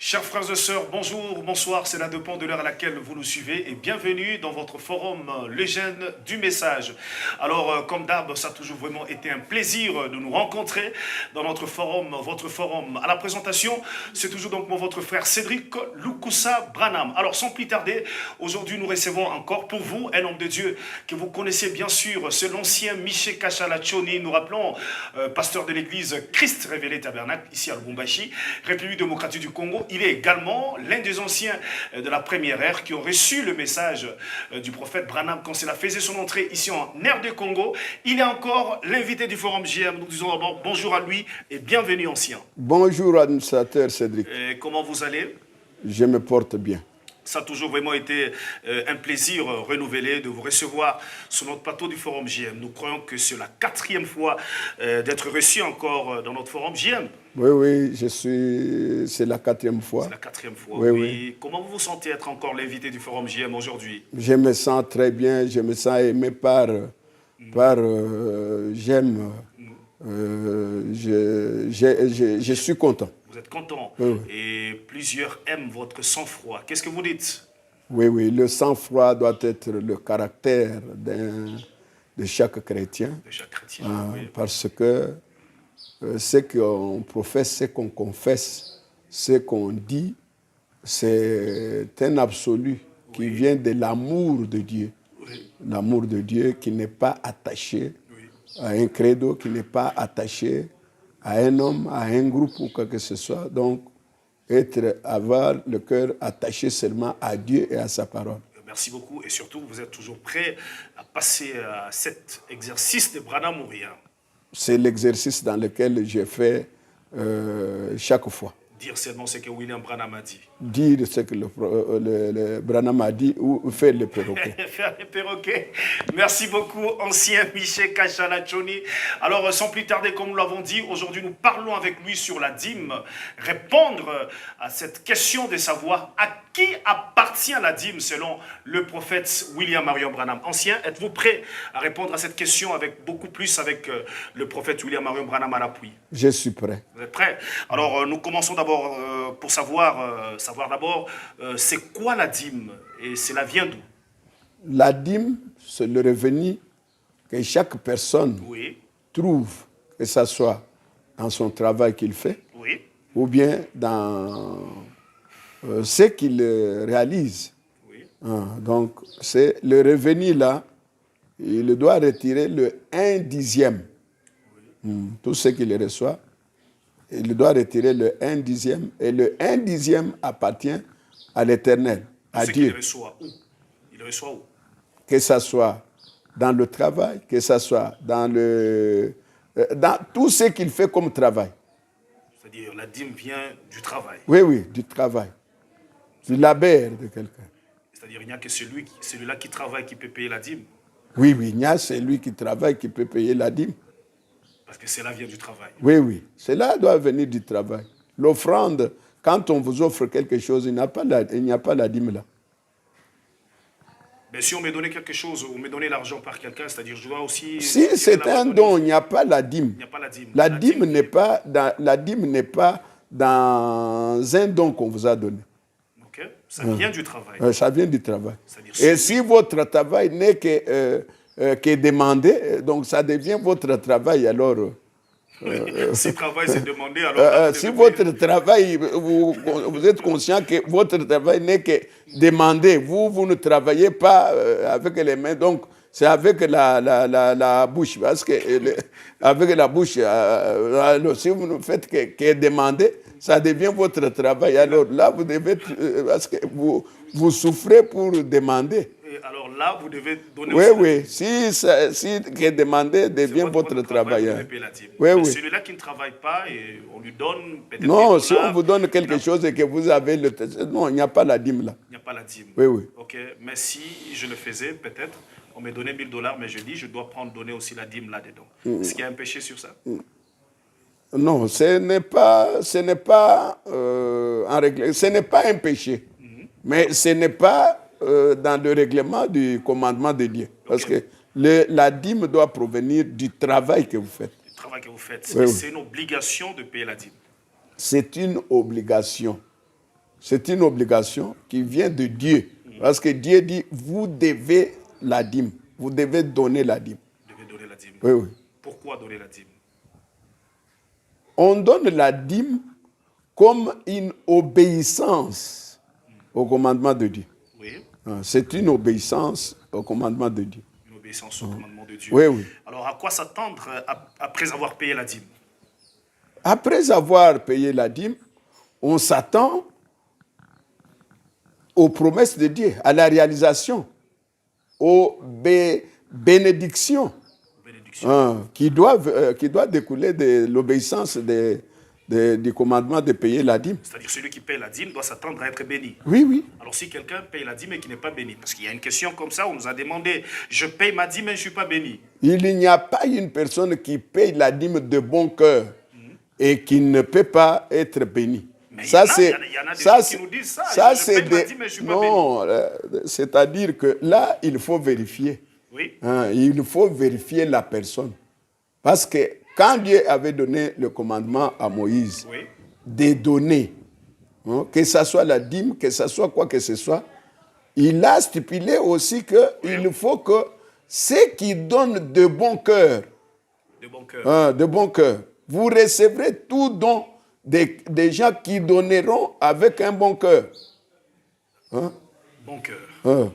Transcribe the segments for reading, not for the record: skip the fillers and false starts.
Chers frères et sœurs, bonjour, bonsoir, c'est la dépend de l'heure à laquelle vous nous suivez et bienvenue dans votre forum Les Jeunes du Message. Alors, comme d'hab, ça a toujours vraiment été un plaisir de nous rencontrer dans notre forum, votre forum. À la présentation, c'est toujours donc votre frère Cédric Lukusa Branham. Alors, sans plus tarder, aujourd'hui, nous recevons encore pour vous un homme de Dieu que vous connaissez bien sûr, c'est l'ancien Miché Kachalachoni, nous rappelons, pasteur de l'église Christ Révélé Tabernacle, ici à Lubumbashi, République démocratique du Congo. Il est également l'un des anciens de la première ère qui ont reçu le message du prophète Branham quand cela faisait son entrée ici en aire de Congo. Il est encore l'invité du Forum JM. Nous disons d'abord bonjour à lui et bienvenue ancien. Bonjour administrateur Cédric. Comment vous allez? Je me porte bien. Ça a toujours vraiment été un plaisir renouvelé de vous recevoir sur notre plateau du Forum JM. Nous croyons que c'est la 4e fois d'être reçu encore dans notre Forum JM. Oui, c'est la 4e fois. C'est la 4e fois, oui. Comment vous vous sentez être encore l'invité du Forum JM aujourd'hui? Je me sens très bien, je me sens aimé j'aime, je suis content. Vous êtes content. Oui. Et plusieurs aiment votre sang-froid. Qu'est-ce que vous dites? Oui, le sang-froid doit être le caractère de chaque chrétien. De chaque chrétien, oui. Parce que ce qu'on professe, ce qu'on confesse, ce qu'on dit, c'est un absolu qui vient de l'amour de Dieu. Oui. L'amour de Dieu qui n'est pas attaché à un credo, qui n'est pas attaché à un homme, à un groupe ou quoi que ce soit. Donc, avoir le cœur attaché seulement à Dieu et à sa parole. Merci beaucoup. Et surtout, vous êtes toujours prêt à passer à cet exercice de Branham ou rien? C'est l'exercice dans lequel je fais chaque fois. Dire seulement ce que William Branham a dit. Dire ce que le Branham a dit ou faire le perroquet. Faire le perroquet. Merci beaucoup, ancien Miché Kachalachoni. Alors, sans plus tarder, comme nous l'avons dit, aujourd'hui, nous parlons avec lui sur la dîme. Répondre à cette question de savoir à qui appartient la dîme selon le prophète William Marion Branham. Ancien, êtes-vous prêt à répondre à cette question avec beaucoup plus avec le prophète William Marion Branham à l'appui? Je suis prêt. Vous êtes prêt? Alors, nous commençons d'abord pour savoir d'abord c'est quoi la dîme et cela vient d'où? La dîme, c'est le revenu que chaque personne trouve, que ce soit dans son travail qu'il fait ou bien dans ce qu'il réalise. Donc, c'est le revenu là, il doit retirer le 1/10. Tout ce qu'il reçoit, il doit retirer le 1/10 et le 1/10 appartient à l'Éternel, à Dieu. Il reçoit où? Que ce soit dans le travail, que ce soit dans tout ce qu'il fait comme travail. C'est-à-dire la dîme vient du travail. Oui, du travail. Du labeur de quelqu'un. C'est-à-dire il n'y a que celui-là qui travaille qui peut payer la dîme. Oui, il y a celui qui travaille qui peut payer la dîme. Parce que cela vient du travail. Oui, cela doit venir du travail. L'offrande, quand on vous offre quelque chose, il n'y a pas la dîme là. Mais si on me donnait quelque chose, on me donnait l'argent par quelqu'un, c'est-à-dire je dois aussi... Si c'est un don, il n'y a pas la dîme. Il n'y a pas la dîme. La dîme n'est pas dans un don qu'on vous a donné. Ok, ça vient du travail. Ça vient du travail. Et si votre travail n'est que demandé, donc ça devient votre travail alors... si le travail c'est demandé, alors... si votre travail, vous êtes conscient que votre travail n'est que demandé, vous ne travaillez pas avec les mains, donc c'est avec la bouche, parce que avec la bouche, alors, si vous ne faites que demander, ça devient votre travail. Alors là, vous devez, parce que vous souffrez pour demander. Alors là, vous devez donner... Oui, si que demander devient votre travail. Celui-là qui ne travaille pas, et on lui donne peut-être... Non, si on vous donne quelque chose et que vous avez le... Non, il n'y a pas la dîme là. Il n'y a pas la dîme. Oui. Ok, mais si je le faisais, peut-être, on me donnait $1000, mais je dis, je dois donner aussi la dîme là-dedans. Est-ce qu'il y a un péché sur ça? Non, ce n'est pas un péché. Mais ce n'est pas dans le règlement du commandement de Dieu. Parce que la dîme doit provenir du travail que vous faites. Le travail que vous faites. Oui. C'est une obligation de payer la dîme. C'est une obligation. C'est une obligation qui vient de Dieu. Parce que Dieu dit, vous devez la dîme. Vous devez donner la dîme. Vous devez donner la dîme. Oui, oui. Pourquoi donner la dîme? On donne la dîme comme une obéissance au commandement de Dieu. Oui. C'est une obéissance au commandement de Dieu. Une obéissance au commandement de Dieu. Oui, oui. Alors, à quoi s'attendre après avoir payé la dîme? Après avoir payé la dîme, on s'attend aux promesses de Dieu, à la réalisation, aux bénédictions qui doivent découler de l'obéissance du commandement de payer la dîme. C'est-à-dire celui qui paye la dîme doit s'attendre à être béni. Oui, oui. Alors si quelqu'un paye la dîme et qui n'est pas béni, parce qu'il y a une question comme ça, on nous a demandé, je paye ma dîme et je ne suis pas béni. Il n'y a pas une personne qui paye la dîme de bon cœur et qui ne peut pas être béni. Mais il y en a des gens qui nous disent ça, je paye ma dîme et je ne suis pas béni. Non, c'est-à-dire que là, il faut vérifier. Oui. Il faut vérifier la personne. Parce que quand Dieu avait donné le commandement à Moïse de donner, que ce soit la dîme, que ce soit quoi que ce soit, il a stipulé aussi qu'il faut que ceux qui donnent de bon cœur, de bon cœur, vous recevrez tout don des gens qui donneront avec un bon cœur. Bon cœur.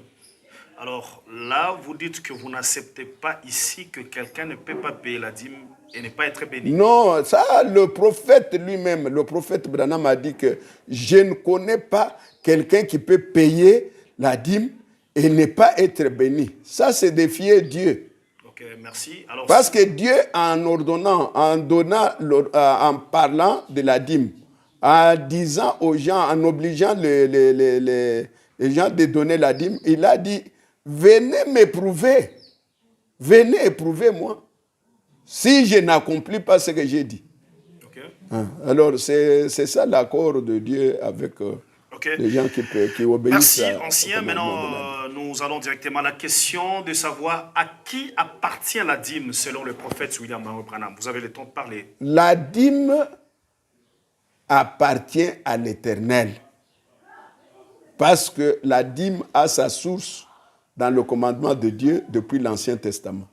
Alors là, vous dites que vous n'acceptez pas ici que quelqu'un ne peut pas payer la dîme et ne pas être béni. Non, ça, le prophète lui-même, le prophète Branham a dit que je ne connais pas quelqu'un qui peut payer la dîme et ne pas être béni. Ça, c'est défier Dieu. Ok, merci. Alors, parce que Dieu, en parlant de la dîme, en disant aux gens, en obligeant les gens de donner la dîme, il a dit, venez m'éprouver. Venez éprouver-moi. Si je n'accomplis pas ce que j'ai dit. Okay. Alors, c'est ça l'accord de Dieu avec les gens qui obéissent. Merci, ancien. Maintenant, nous allons directement à la question de savoir à qui appartient la dîme selon le prophète William Branham. Vous avez le temps de parler. La dîme appartient à l'Éternel. Parce que la dîme a sa source dans le commandement de Dieu depuis l'Ancien Testament.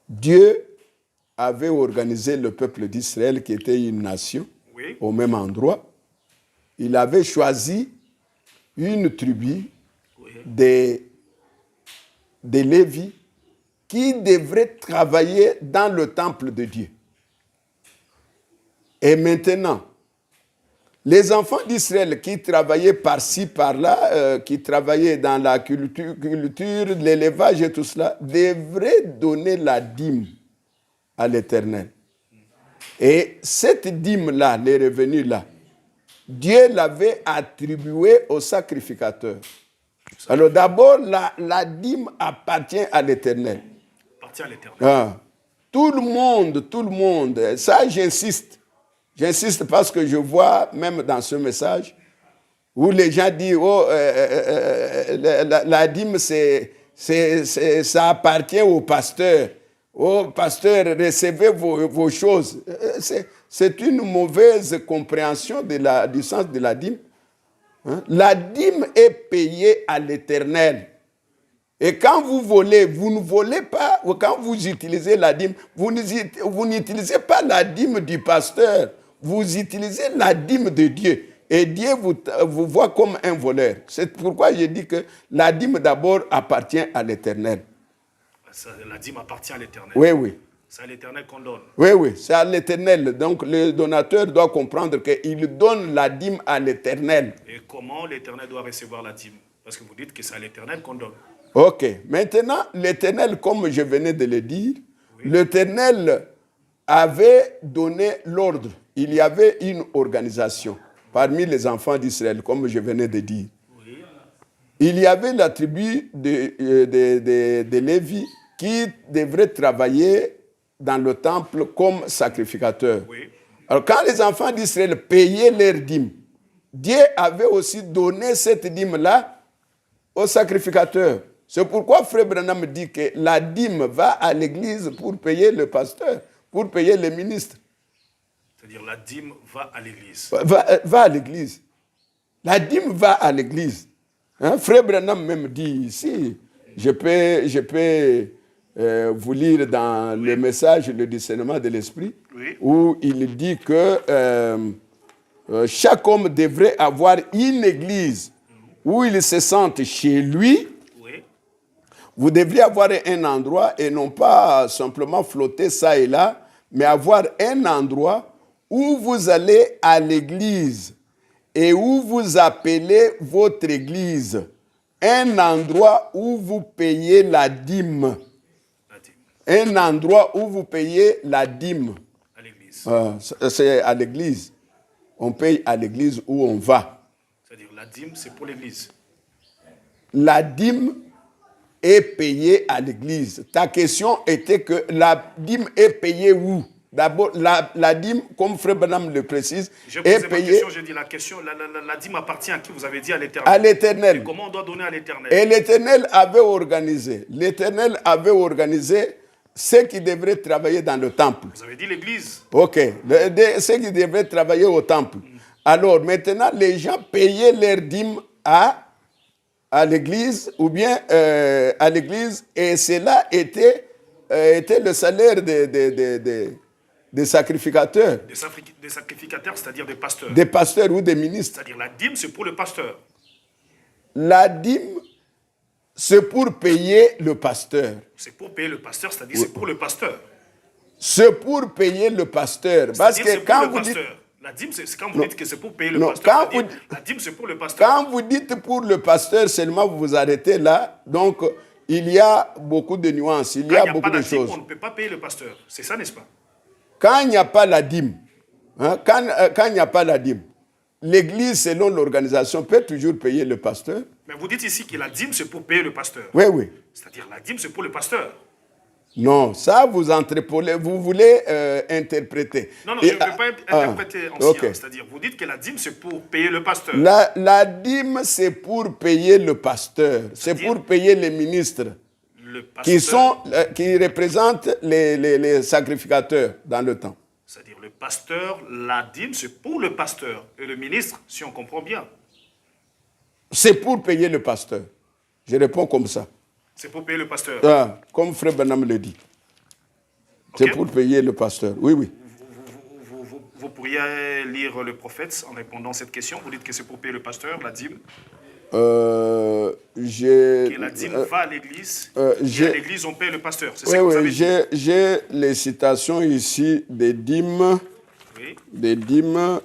Dieu avait organisé le peuple d'Israël, qui était une nation, au même endroit. Il avait choisi une tribu des Lévis qui devrait travailler dans le temple de Dieu. Et maintenant, les enfants d'Israël qui travaillaient par-ci, par-là, qui travaillaient dans la culture, l'élevage et tout cela, devraient donner la dîme à l'Éternel. Et cette dîme-là, les revenus-là, Dieu l'avait attribué aux sacrificateurs. Alors d'abord, la dîme appartient à l'Éternel. Appartient à l'Éternel. Tout le monde, ça j'insiste. J'insiste parce que je vois, même dans ce message, où les gens disent, la dîme, ça appartient au pasteur. Oh, pasteur, recevez vos choses. C'est une mauvaise compréhension du sens de la dîme. La dîme est payée à l'Éternel. Et quand vous volez, vous ne volez pas, ou quand vous utilisez la dîme, vous n'utilisez pas la dîme du pasteur. Vous utilisez la dîme de Dieu. Et Dieu vous voit comme un voleur. C'est pourquoi je dis que la dîme d'abord appartient à l'Éternel. La dîme appartient à l'Éternel. Oui, oui. C'est à l'Éternel qu'on donne. Oui, oui, c'est à l'Éternel. Donc le donateur doit comprendre qu'il donne la dîme à l'Éternel. Et comment l'Éternel doit recevoir la dîme? Parce que vous dites que c'est à l'Éternel qu'on donne. Ok. Maintenant, l'Éternel, comme je venais de le dire, l'Éternel avait donné l'ordre. Il y avait une organisation parmi les enfants d'Israël, comme je venais de dire. Oui. Il y avait la tribu de Lévi qui devrait travailler dans le temple comme sacrificateur. Oui. Alors, quand les enfants d'Israël payaient leur dîme, Dieu avait aussi donné cette dîme-là aux sacrificateurs. C'est pourquoi Frère Branham dit que la dîme va à l'église pour payer le pasteur, pour payer les ministres. C'est-à-dire la dîme va à l'église. Va à l'église. La dîme va à l'église. Hein? Frère Branham même dit ici, je peux vous lire dans le message, le discernement de l'esprit, où il dit que chaque homme devrait avoir une église où il se sente chez lui. Vous devriez avoir un endroit et non pas simplement flotter ça et là, mais avoir un endroit où vous allez à l'église et où vous appelez votre église. Un endroit où vous payez la dîme. Un endroit où vous payez la dîme. À l'église. C'est à l'église. On paye à l'église où on va. C'est-à-dire la dîme, c'est pour l'église. La dîme est payée à l'église. Ta question était que la dîme est payée où? D'abord, la dîme, comme Frère Branham le précise, est payée. J'ai dit la dîme appartient à qui? Vous avez dit à l'Éternel. À l'Éternel. Et comment on doit donner à l'Éternel? Et l'Éternel avait organisé. L'Éternel avait organisé ceux qui devraient travailler dans le temple. Vous avez dit l'église. Ok. Ceux qui devraient travailler au temple. Alors, maintenant, les gens payaient leur dîme à l'église ou bien à l'église, et cela était le salaire des sacrificateurs. Des sacrificateurs, c'est-à-dire des pasteurs. Des pasteurs ou des ministres. C'est-à-dire la dîme, c'est pour le pasteur. La dîme, c'est pour payer le pasteur. C'est pour payer le pasteur, c'est-à-dire c'est pour le pasteur. C'est pour payer le pasteur. Parce que quand vous dites... La dîme, c'est quand vous dites que c'est pour payer le pasteur. La dîme, c'est pour le pasteur. Quand vous dites pour le pasteur, seulement vous vous arrêtez là. Donc, il y a beaucoup de nuances, il y a beaucoup de choses. On ne peut pas payer le pasteur. C'est ça, n'est-ce pas? Quand il n'y a pas la dîme, quand il n'y a pas la dîme, l'Église, selon l'organisation, peut toujours payer le pasteur. Mais vous dites ici que la dîme, c'est pour payer le pasteur. Oui, oui. C'est-à-dire la dîme, c'est pour le pasteur. Non, ça, vous entrepolez, vous voulez interpréter. Non, je ne peux pas interpréter en science. C'est-à-dire, vous dites que la dîme, c'est pour payer le pasteur. La dîme, c'est pour payer le pasteur. C'est pour payer les ministres qui représentent les sacrificateurs dans le temps. C'est-à-dire, le pasteur, la dîme, c'est pour le pasteur. Et le ministre, si on comprend bien. C'est pour payer le pasteur. Je réponds comme ça. C'est pour payer le pasteur. Comme Frère Branham le dit. Okay. C'est pour payer le pasteur. Oui, oui. Vous pourriez lire le prophète en répondant à cette question. Vous dites que c'est pour payer le pasteur, la dîme. Que la dîme va à l'église. Et à l'église, on paye le pasteur. C'est ça que vous avez dit. J'ai les citations ici des dîmes. Oui. Des dîmes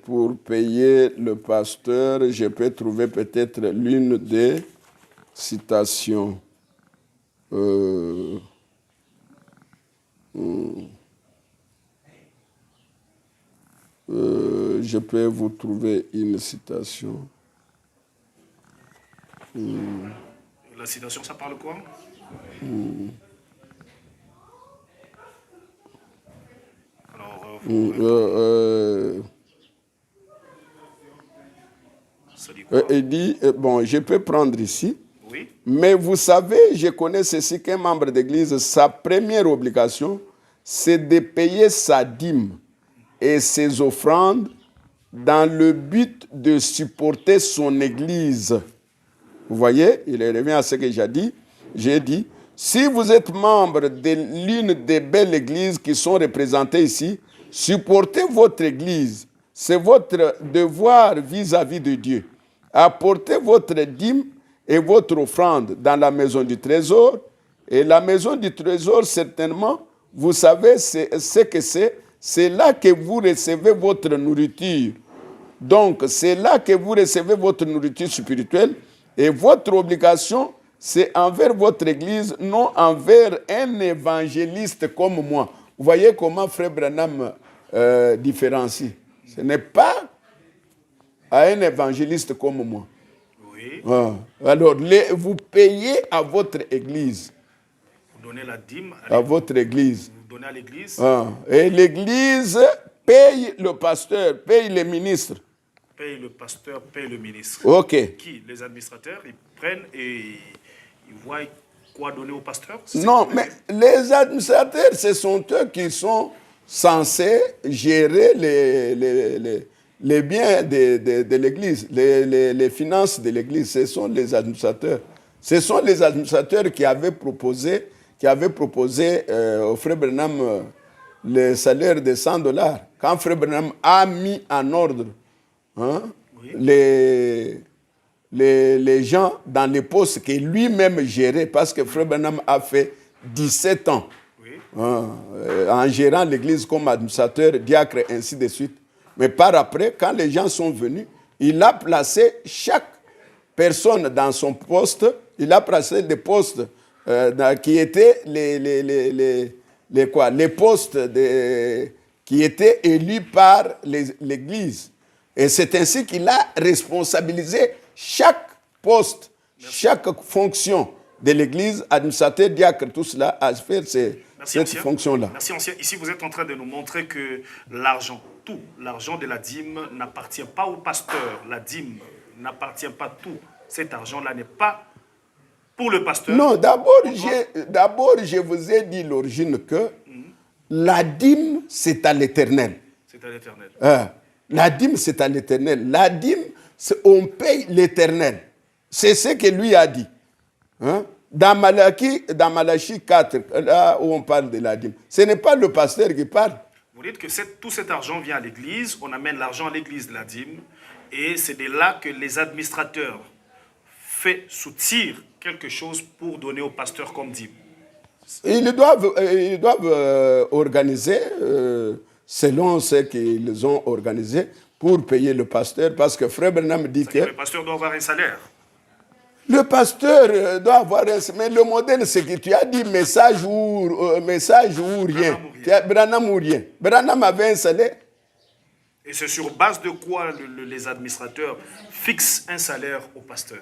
pour payer le pasteur. Je peux trouver peut-être l'une des citations. Je peux vous trouver une citation. La citation, ça parle quoi? Ça dit quoi? Il dit, bon, je peux prendre ici. Oui. Mais vous savez, je connais ceci qu'un membre d'église, sa première obligation, c'est de payer sa dîme et ses offrandes dans le but de supporter son église. Vous voyez, il revient à ce que j'ai dit. Si vous êtes membre de l'une des belles églises qui sont représentées ici, supportez votre église. C'est votre devoir vis-à-vis de Dieu. Apportez votre dîme et votre offrande dans la maison du trésor. Et la maison du trésor, certainement, vous savez ce que c'est. C'est là que vous recevez votre nourriture. Donc, c'est là que vous recevez votre nourriture spirituelle. Et votre obligation, c'est envers votre église, non envers un évangéliste comme moi. Vous voyez comment Frère Branham différencie. Ce n'est pas à un évangéliste comme moi. Oui. Alors, vous payez à votre église. Vous donnez la dîme à votre église. Vous donnez à l'église. Et l'église paye le pasteur, paye les ministres. Paye le pasteur, paye le ministre. Ok. Qui? Les administrateurs, ils prennent et ils voient quoi donner au pasteur? Non, mais les administrateurs, ce sont eux qui sont censés gérer les biens de l'Église, les finances de l'Église, ce sont les administrateurs. Ce sont les administrateurs qui avaient proposé au frère Branham le salaire de $100. Quand frère Branham a mis en ordre les gens dans les postes que lui-même gérait, parce que frère Branham a fait 17 ans en gérant l'église comme administrateur, diacre, ainsi de suite. Mais par après, quand les gens sont venus, il a placé chaque personne dans son poste. Il a placé des postes qui étaient les postes qui étaient élus par l'église. Et c'est ainsi qu'il a responsabilisé chaque poste, chaque fonction de l'église, administrateur, diacre, tout cela, à faire cette fonction-là. Merci, ancien. Ici, vous êtes en train de nous montrer que l'argent, tout l'argent de la dîme n'appartient pas au pasteur. La dîme n'appartient pas tout. Cet argent-là n'est pas pour le pasteur. Non, d'abord, je vous ai dit l'origine que la dîme, c'est à l'Éternel. C'est à l'Éternel. La dîme, c'est à l'Éternel. La dîme, on paye l'Éternel. C'est ce que lui a dit. Dans Malachie 4, là où on parle de la dîme, ce n'est pas le pasteur qui parle. Vous dites que tout cet argent vient à l'église, on amène l'argent à l'église de la dîme, et c'est de là que les administrateurs soutirent quelque chose pour donner au pasteur comme dîme. Ils doivent organiser selon ce qu'ils ont organisé pour payer le pasteur, parce que frère Branham dit que le pasteur doit avoir un salaire. Le pasteur doit avoir un salaire. Mais le modèle, c'est que tu as dit message ou rien. Branham ou rien. Branham avait un salaire. Et c'est sur base de quoi les administrateurs fixent un salaire au pasteur?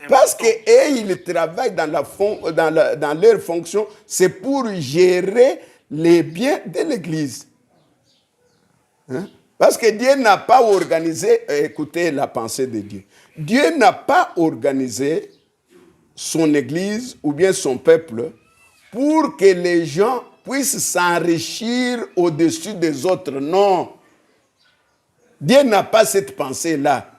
Parce qu'ils travaillent dans leur fonction, c'est pour gérer les biens de l'Église. Parce que Dieu n'a pas organisé, écoutez la pensée de Dieu, Dieu n'a pas organisé son Église ou bien son peuple pour que les gens puissent s'enrichir au-dessus des autres. Non. Dieu n'a pas cette pensée-là.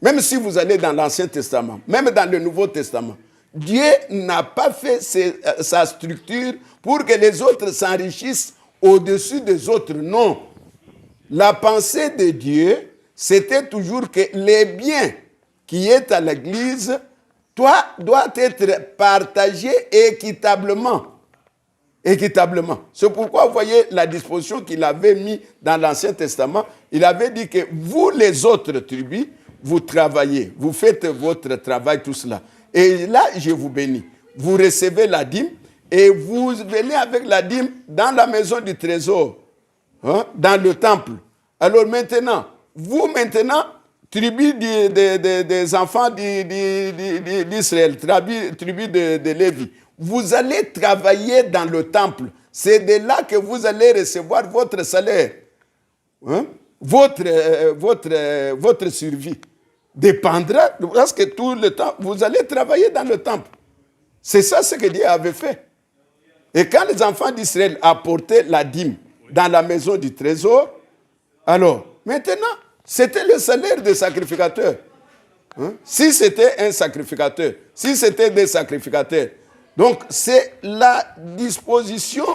Même si vous allez dans l'Ancien Testament, même dans le Nouveau Testament, Dieu n'a pas fait sa structure pour que les autres s'enrichissent au-dessus des autres. Non. La pensée de Dieu, c'était toujours que les biens qui sont à l'Église doivent être partagés équitablement. Équitablement. C'est pourquoi vous voyez la disposition qu'il avait mise dans l'Ancien Testament. Il avait dit que vous, les autres tribus, vous travaillez, vous faites votre travail, tout cela. Et là, je vous bénis. Vous recevez la dîme et vous venez avec la dîme dans la maison du trésor, dans le temple. Alors maintenant, tribu des enfants d'Israël, tribu de Lévi, vous allez travailler dans le temple. C'est de là que vous allez recevoir votre salaire. Votre survie dépendra, parce que tout le temps, vous allez travailler dans le temple. C'est ça ce que Dieu avait fait. Et quand les enfants d'Israël apportaient la dîme dans la maison du trésor, alors, maintenant, c'était le salaire des sacrificateurs. Si c'était un sacrificateur, si c'était des sacrificateurs. Donc, c'est la disposition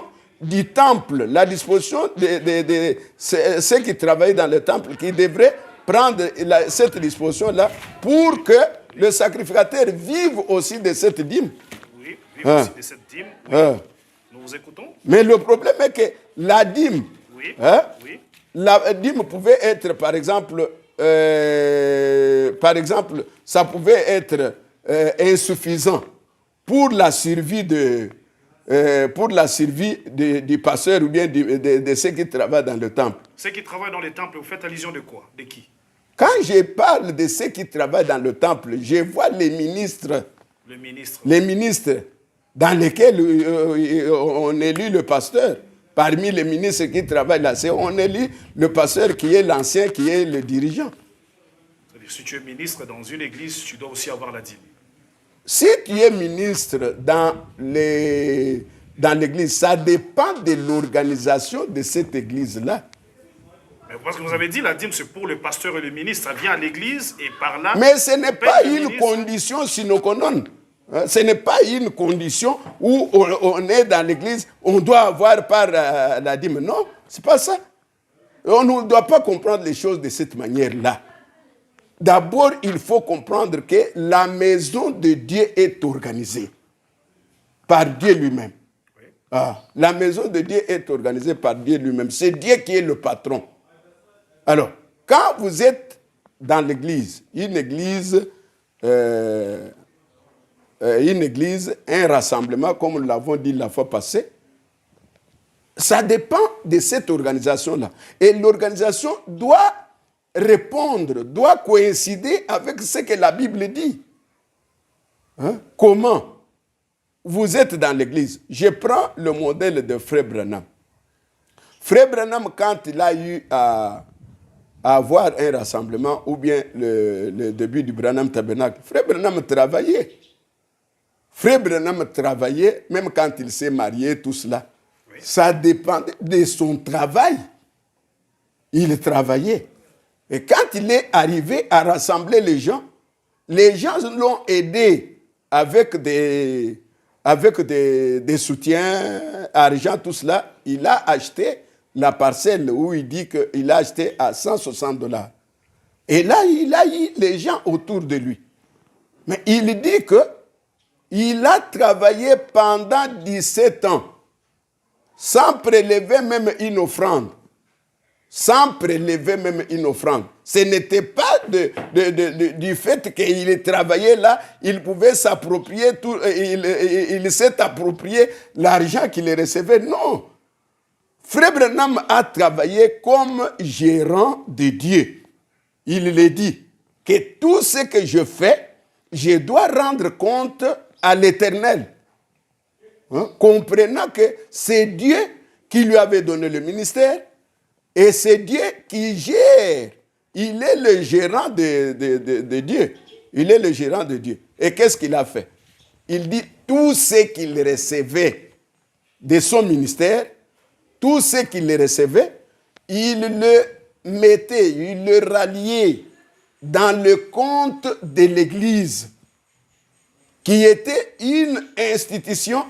du temple, la disposition de ceux qui travaillent dans le temple qui devraient prendre cette disposition-là pour que le sacrificateur vive aussi de cette dîme. Oui, vive aussi de cette dîme. Oui. Nous vous écoutons. Mais le problème est que la dîme, la dîme pouvait être, par exemple, ça pouvait être insuffisant pour la survie du pasteur ou bien de ceux qui travaillent dans le temple. Ceux qui travaillent dans le temple, vous faites allusion de quoi? De qui? Quand je parle de ceux qui travaillent dans le temple, je vois les ministres. Les ministres dans lesquels on élit le pasteur. Parmi les ministres qui travaillent là, on élit le pasteur qui est l'ancien, qui est le dirigeant. C'est-à-dire, si tu es ministre dans une église, tu dois aussi avoir la dîme. Si tu es ministre dans l'église, ça dépend de l'organisation de cette église-là. Mais parce que vous avez dit, la dîme, c'est pour le pasteur et le ministre. Ça vient à l'église et par là... Mais ce n'est pas une condition sine qua non. Ce n'est pas une condition où on est dans l'église, on doit avoir par la dîme. Non, c'est pas ça. On ne doit pas comprendre les choses de cette manière-là. D'abord, il faut comprendre que la maison de Dieu est organisée par Dieu lui-même. Oui. La maison de Dieu est organisée par Dieu lui-même. C'est Dieu qui est le patron. Alors, quand vous êtes dans l'église, une église, un rassemblement, comme nous l'avons dit la fois passée, ça dépend de cette organisation-là. Et l'organisation doit répondre, doit coïncider avec ce que la Bible dit. Hein? Comment? Vous êtes dans l'église. Je prends le modèle de Frère Branham. Frère Branham, quand il a eu à avoir un rassemblement, ou bien le début du Branham Tabernacle, Frère Branham travaillait. Frère Branham travaillait, même quand il s'est marié, tout cela. Oui. Ça dépendait de son travail. Il travaillait. Et quand il est arrivé à rassembler les gens l'ont aidé avec des soutiens, argent, tout cela. Il a acheté la parcelle où il dit qu'il a acheté à $160. Et là, il a eu les gens autour de lui. Mais il dit qu'il a travaillé pendant 17 ans sans prélever même une offrande. Sans prélever même une offrande. Ce n'était pas du fait qu'il travaillait là, il pouvait s'approprier tout, il s'est approprié l'argent qu'il recevait. Non. Frère Branham a travaillé comme gérant de Dieu. Il le dit que tout ce que je fais, je dois rendre compte à l'Éternel. Hein? Comprenant que c'est Dieu qui lui avait donné le ministère. Et c'est Dieu qui gère. Il est le gérant de Dieu. Il est le gérant de Dieu. Et qu'est-ce qu'il a fait? Il dit tout ce qu'il recevait de son ministère, tout ce qu'il recevait, il le mettait, il le ralliait dans le compte de l'Église, qui était une institution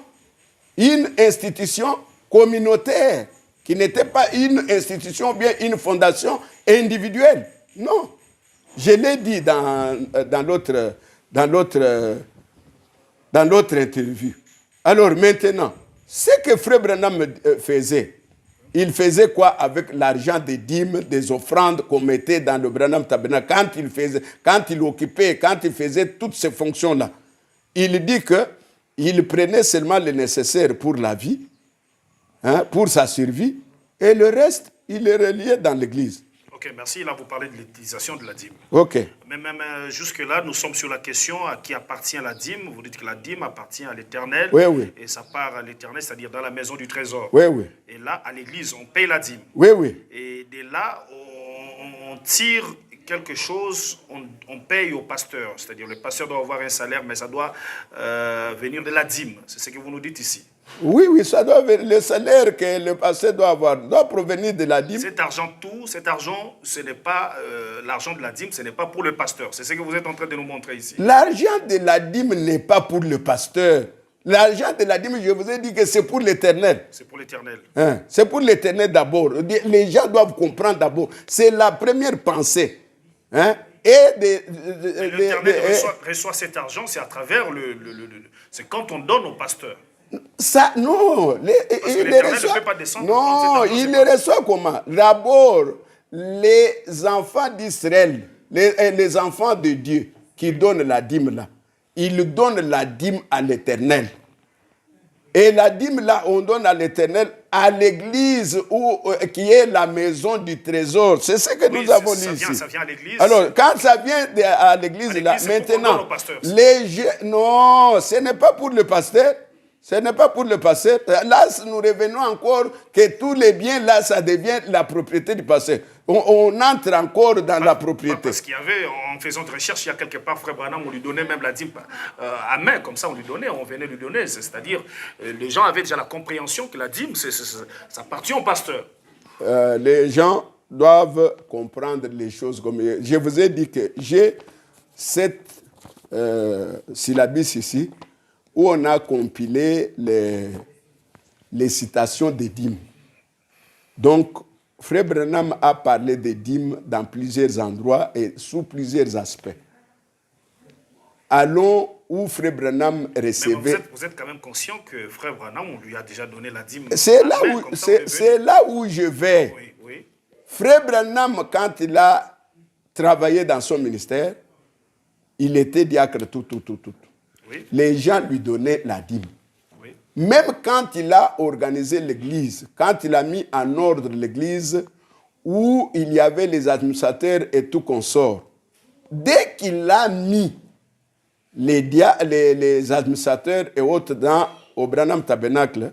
communautaire, qui n'était pas une institution ou bien une fondation individuelle. Non. Je l'ai dit dans l'autre interview. Alors maintenant, ce que Frère Branham faisait, il faisait quoi avec l'argent des dîmes, des offrandes qu'on mettait dans le Branham Tabernacle, quand il faisait toutes ces fonctions-là. Il dit qu'il prenait seulement le nécessaire pour la vie, hein, pour sa survie, et le reste, il le reliait dans l'église. Ok, merci. Là, vous parlez de l'utilisation de la dîme. Ok. Mais même jusque-là, nous sommes sur la question à qui appartient la dîme. Vous dites que la dîme appartient à l'Éternel. Oui, oui. Et ça part à l'Éternel, c'est-à-dire dans la maison du trésor. Oui, oui. Et là, à l'église, on paye la dîme. Oui, oui. Et de là, on tire quelque chose, on paye au pasteur. C'est-à-dire le pasteur doit avoir un salaire, mais ça doit venir de la dîme. C'est ce que vous nous dites ici. Oui, oui, ça doit venir, le salaire que le pasteur doit avoir doit provenir de la dîme. Cet argent, ce n'est pas l'argent de la dîme, ce n'est pas pour le pasteur. C'est ce que vous êtes en train de nous montrer ici. L'argent de la dîme n'est pas pour le pasteur. L'argent de la dîme, je vous ai dit que c'est pour l'Éternel. C'est pour l'Éternel. Hein? C'est pour l'Éternel d'abord. Les gens doivent comprendre d'abord. C'est la première pensée. Hein? L'Éternel reçoit cet argent, c'est à travers c'est quand on donne au pasteur. Ça, non. Il ne peut pas descendre. Non, il les reçoit comment? D'abord, les enfants d'Israël, les enfants de Dieu qui donnent la dîme là, ils donnent la dîme à l'Éternel. Et la dîme là, on donne à l'Éternel à l'église qui est la maison du trésor. C'est ce que nous avons dit ici. Ça vient à l'église. Alors, quand ça vient à l'église là, maintenant, non, ce n'est pas pour le pasteur. Ce n'est pas pour le pasteur. Là, nous revenons encore que tous les biens, là, ça devient la propriété du pasteur. On entre encore dans la propriété. Parce qu'il y avait, en faisant des recherches, il y a quelque part, Frère Branham, on lui donnait même la dîme à main, comme ça on lui donnait, on venait lui donner. C'est-à-dire, les gens avaient déjà la compréhension que la dîme, ça appartient au pasteur. Les gens doivent comprendre les choses comme... Je vous ai dit que j'ai cette syllabus ici où on a compilé les citations des dîmes. Donc, Frère Branham a parlé des dîmes dans plusieurs endroits et sous plusieurs aspects. Allons où Frère Branham recevait... Vous êtes quand même conscient que Frère Branham, on lui a déjà donné la dîme. C'est là où je vais. Oui, oui. Frère Branham, quand il a travaillé dans son ministère, il était diacre tout. Oui. Les gens lui donnaient la dîme. Oui. Même quand il a organisé l'église, quand il a mis en ordre l'église, où il y avait les administrateurs et tout consort, dès qu'il a mis les administrateurs et autres au Branham Tabernacle,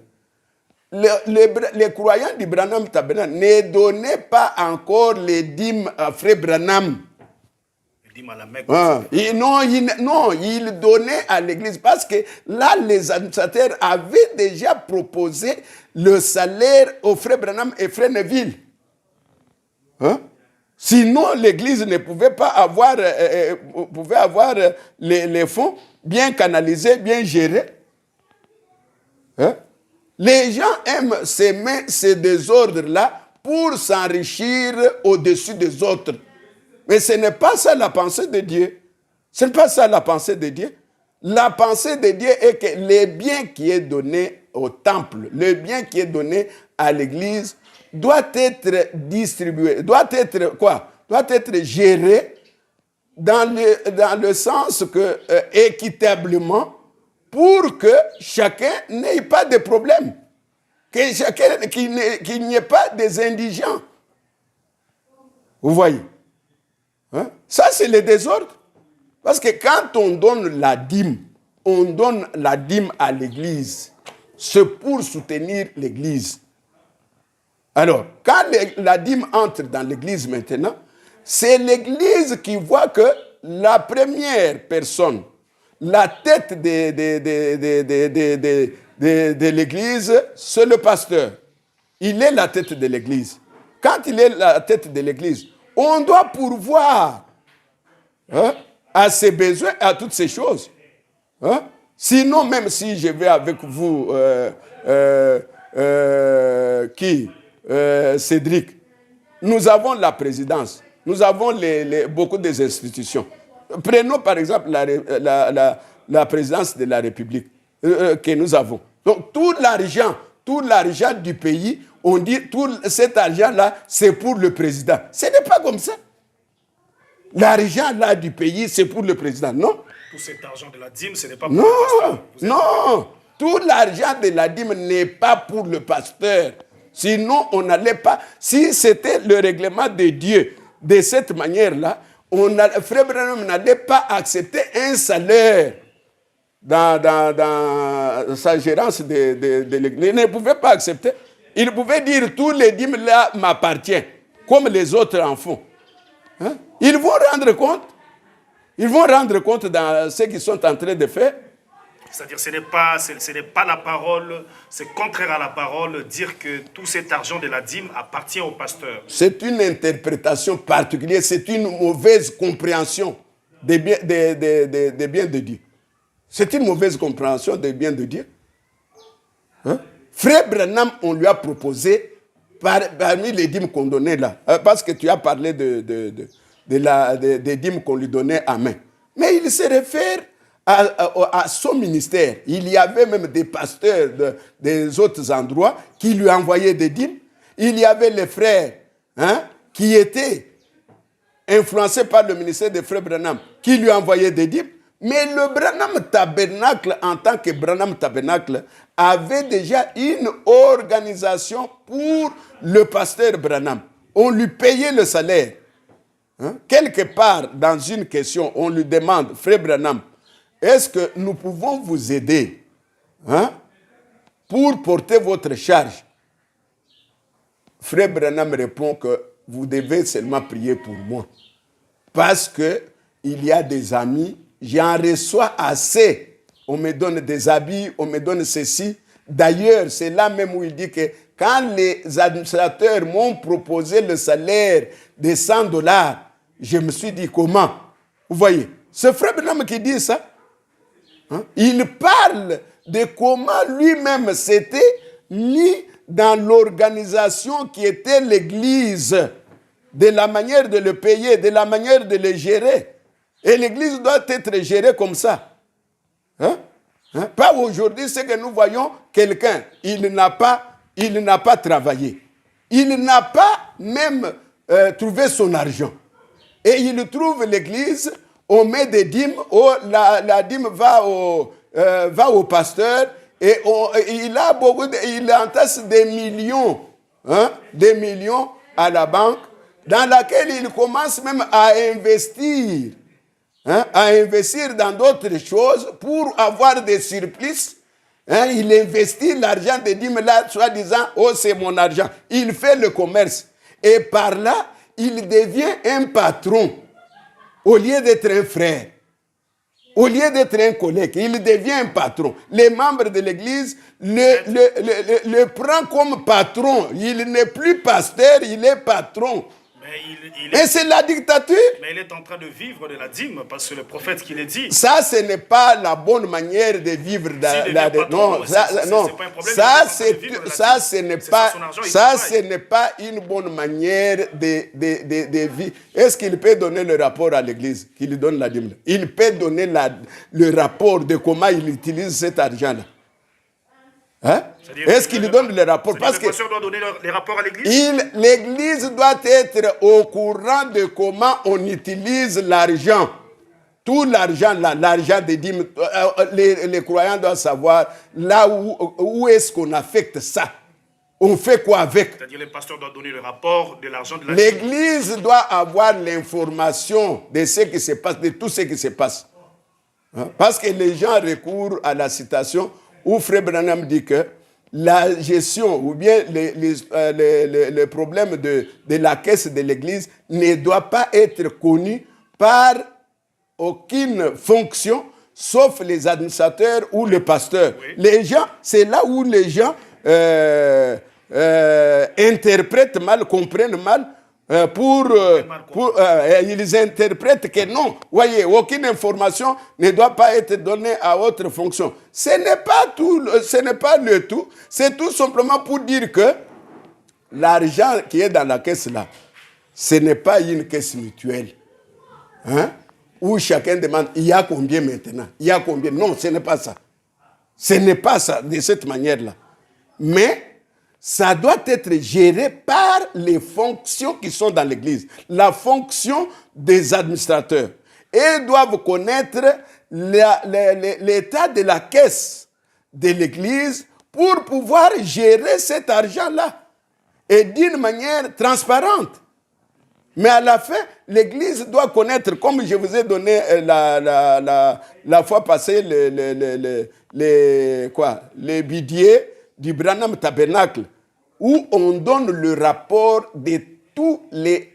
les croyants du Branham Tabernacle ne donnaient pas encore les dîmes à Frère Branham. Les dîmes à la Mecque. Ils donnaient à l'église parce que là, les administrateurs avaient déjà proposé le salaire au Frère Branham et Frère Neville. Sinon, l'église ne pouvait pas avoir, les fonds bien canalisés, bien gérés. Les gens aiment s'aimer ces désordres-là pour s'enrichir au-dessus des autres. Mais ce n'est pas ça la pensée de Dieu. Ce n'est pas ça la pensée de Dieu. La pensée de Dieu est que les biens qui est donné au temple, le bien qui est donné à l'église, doit être distribué, doit être géré dans le sens que équitablement pour que chacun n'ait pas de problème, qu'il n'y ait pas des indigents. Vous voyez? Ça, c'est le désordre. Parce que quand on donne la dîme à l'église, c'est pour soutenir l'église. Alors, quand la dîme entre dans l'église maintenant, c'est l'église qui voit que la première personne, la tête de l'église, c'est le pasteur. Il est la tête de l'église. Quand il est la tête de l'église, on doit pourvoir à ses besoins, à toutes ces choses. Sinon, même si je vais avec vous, Cédric, nous avons la présidence, nous avons beaucoup des institutions. Prenons par exemple la présidence de la République que nous avons. Donc tout l'argent du pays, on dit tout cet argent-là, c'est pour le président. Ce n'est pas comme ça. L'argent là du pays, c'est pour le président, non? Tout cet argent de la dîme, ce n'est pas pour le pasteur. Non, tout l'argent de la dîme n'est pas pour le pasteur. Sinon, on n'allait pas... Si c'était le règlement de Dieu de cette manière-là, Frère Branham n'allait pas accepter un salaire dans sa gérance de l'église. Il ne pouvait pas accepter. Il pouvait dire, tous les dîmes là m'appartiennent, comme les autres en font. Ils vont rendre compte. Ils vont rendre compte dans ce qu'ils sont en train de faire. C'est-à-dire ce n'est pas la parole, c'est contraire à la parole, dire que tout cet argent de la dîme appartient au pasteur. C'est une interprétation particulière, c'est une mauvaise compréhension des biens de Dieu. C'est une mauvaise compréhension des biens de Dieu. Frère Branham, on lui a proposé, parmi les dîmes qu'on donnait là, parce que tu as parlé des dîmes qu'on lui donnait à main. Mais il se réfère à son ministère. Il y avait même des pasteurs des autres endroits qui lui envoyaient des dîmes. Il y avait les frères qui étaient influencés par le ministère de Frère Branham qui lui envoyaient des dîmes. Mais le Branham Tabernacle, en tant que Branham Tabernacle, avait déjà une organisation pour le pasteur Branham. On lui payait le salaire. Quelque part, dans une question, on lui demande, Frère Branham, est-ce que nous pouvons vous aider pour porter votre charge? Frère Branham répond que vous devez seulement prier pour moi. Parce qu'il y a des amis, j'en reçois assez. On me donne des habits, on me donne ceci. D'ailleurs, c'est là même où il dit que quand les administrateurs m'ont proposé le salaire de $100, je me suis dit comment? Vous voyez, ce frère Branham qui dit ça, hein, il parle de comment lui-même s'était mis dans l'organisation qui était l'Église, de la manière de le payer, de la manière de le gérer. Et l'Église doit être gérée comme ça. Hein? Hein? Pas aujourd'hui, c'est que nous voyons quelqu'un, il n'a pas travaillé. Il n'a pas même trouvé son argent. Et il trouve l'Église, on met des dîmes, la dîme va au pasteur, et il entasse des millions à la banque, dans laquelle il commence même à investir. À investir dans d'autres choses pour avoir des surplus. Il investit l'argent de dîmes là, soi-disant, oh c'est mon argent. Il fait le commerce. Et par là, il devient un patron. Au lieu d'être un frère. Au lieu d'être un collègue, il devient un patron. Les membres de l'église le prennent comme patron. Il n'est plus pasteur, il est patron. Et c'est la dictature. Mais il est en train de vivre de la dîme, parce que le prophète qui l'a dit. Ça, ce n'est pas la bonne manière de vivre. Ce n'est pas une bonne manière de vivre. Est-ce qu'il peut donner le rapport à l'église qu'il donne la dîme? Il peut donner le rapport de comment il utilise cet argent-là. Hein? Est-ce qu'il donne le rapport? Parce que le pasteur doit donner les rapports à l'église. L'église doit être au courant de comment on utilise l'argent. Tout l'argent là, l'argent des dîmes, les croyants doivent savoir là où est-ce qu'on affecte ça. On fait quoi avec? C'est-à-dire le pasteur doit donner le rapport de l'argent de la l'église doit avoir l'information de ce qui se passe, de tout ce qui se passe. Hein? Parce que les gens recourent à la citation où Frère Branham dit que la gestion ou bien le problème de la caisse de l'église ne doit pas être connu par aucune fonction sauf les administrateurs ou le pasteur. Oui. Les gens, c'est là où les gens interprètent mal, comprennent mal. Ils interprètent que non, voyez, aucune information ne doit pas être donnée à autre fonction. Ce n'est pas tout, ce n'est pas le tout. C'est tout simplement pour dire que l'argent qui est dans la caisse là, ce n'est pas une caisse mutuelle. Hein? Où chacun demande, il y a combien maintenant? Il y a combien? Non, ce n'est pas ça. Ce n'est pas ça, de cette manière-là. Mais ça doit être géré par les fonctions qui sont dans l'église. La fonction des administrateurs. Et ils doivent connaître l'état de la caisse de l'église pour pouvoir gérer cet argent-là. Et d'une manière transparente. Mais à la fin, l'église doit connaître, comme je vous ai donné la fois passée, les billets du Branham Tabernacle, où on donne le rapport de tous les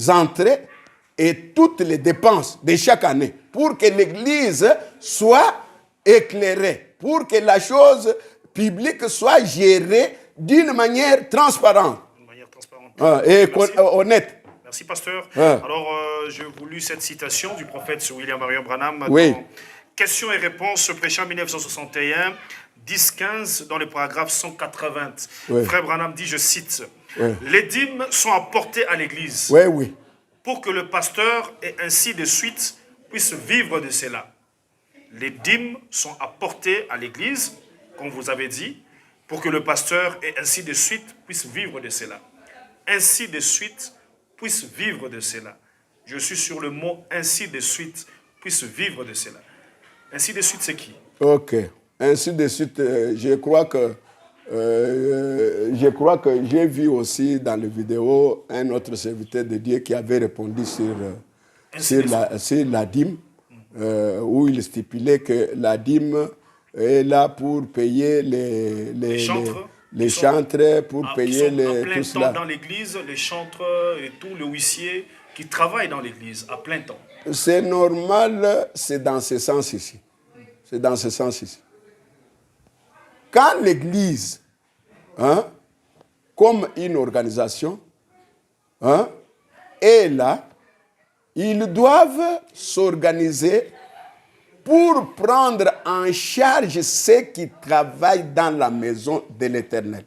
entrées et toutes les dépenses de chaque année, pour que l'Église soit éclairée, pour que la chose publique soit gérée d'une manière transparente. D'une manière transparente. Et honnête. Merci, pasteur. Alors, j'ai voulu cette citation du prophète William Marion Branham. Oui. Dans Questions et réponses, prêchant en 1961. 10-15 dans le paragraphe 180. Oui. Frère Branham dit, je cite, oui. Les dîmes sont apportées à l'église. Oui, oui. Pour que le pasteur et ainsi de suite puisse vivre de cela. Les dîmes sont apportées à l'église, comme vous avez dit, pour que le pasteur et ainsi de suite puisse vivre de cela. Ainsi de suite puisse vivre de cela. Je suis sur le mot ainsi de suite puisse vivre de cela. Ainsi de suite, c'est qui? Ok. Ainsi de suite, je crois que j'ai vu aussi dans les vidéos un autre serviteur de Dieu qui avait répondu sur la dîme, où il stipulait que la dîme est là pour payer les chantres, pour payer tout cela. Dans l'église, les chantres et tout le huissier qui travaillent dans l'église à plein temps. C'est normal, c'est dans ce sens ici. C'est dans ce sens ici. Quand l'Église comme une organisation, hein, et là, ils doivent s'organiser pour prendre en charge ceux qui travaillent dans la maison de l'Éternel.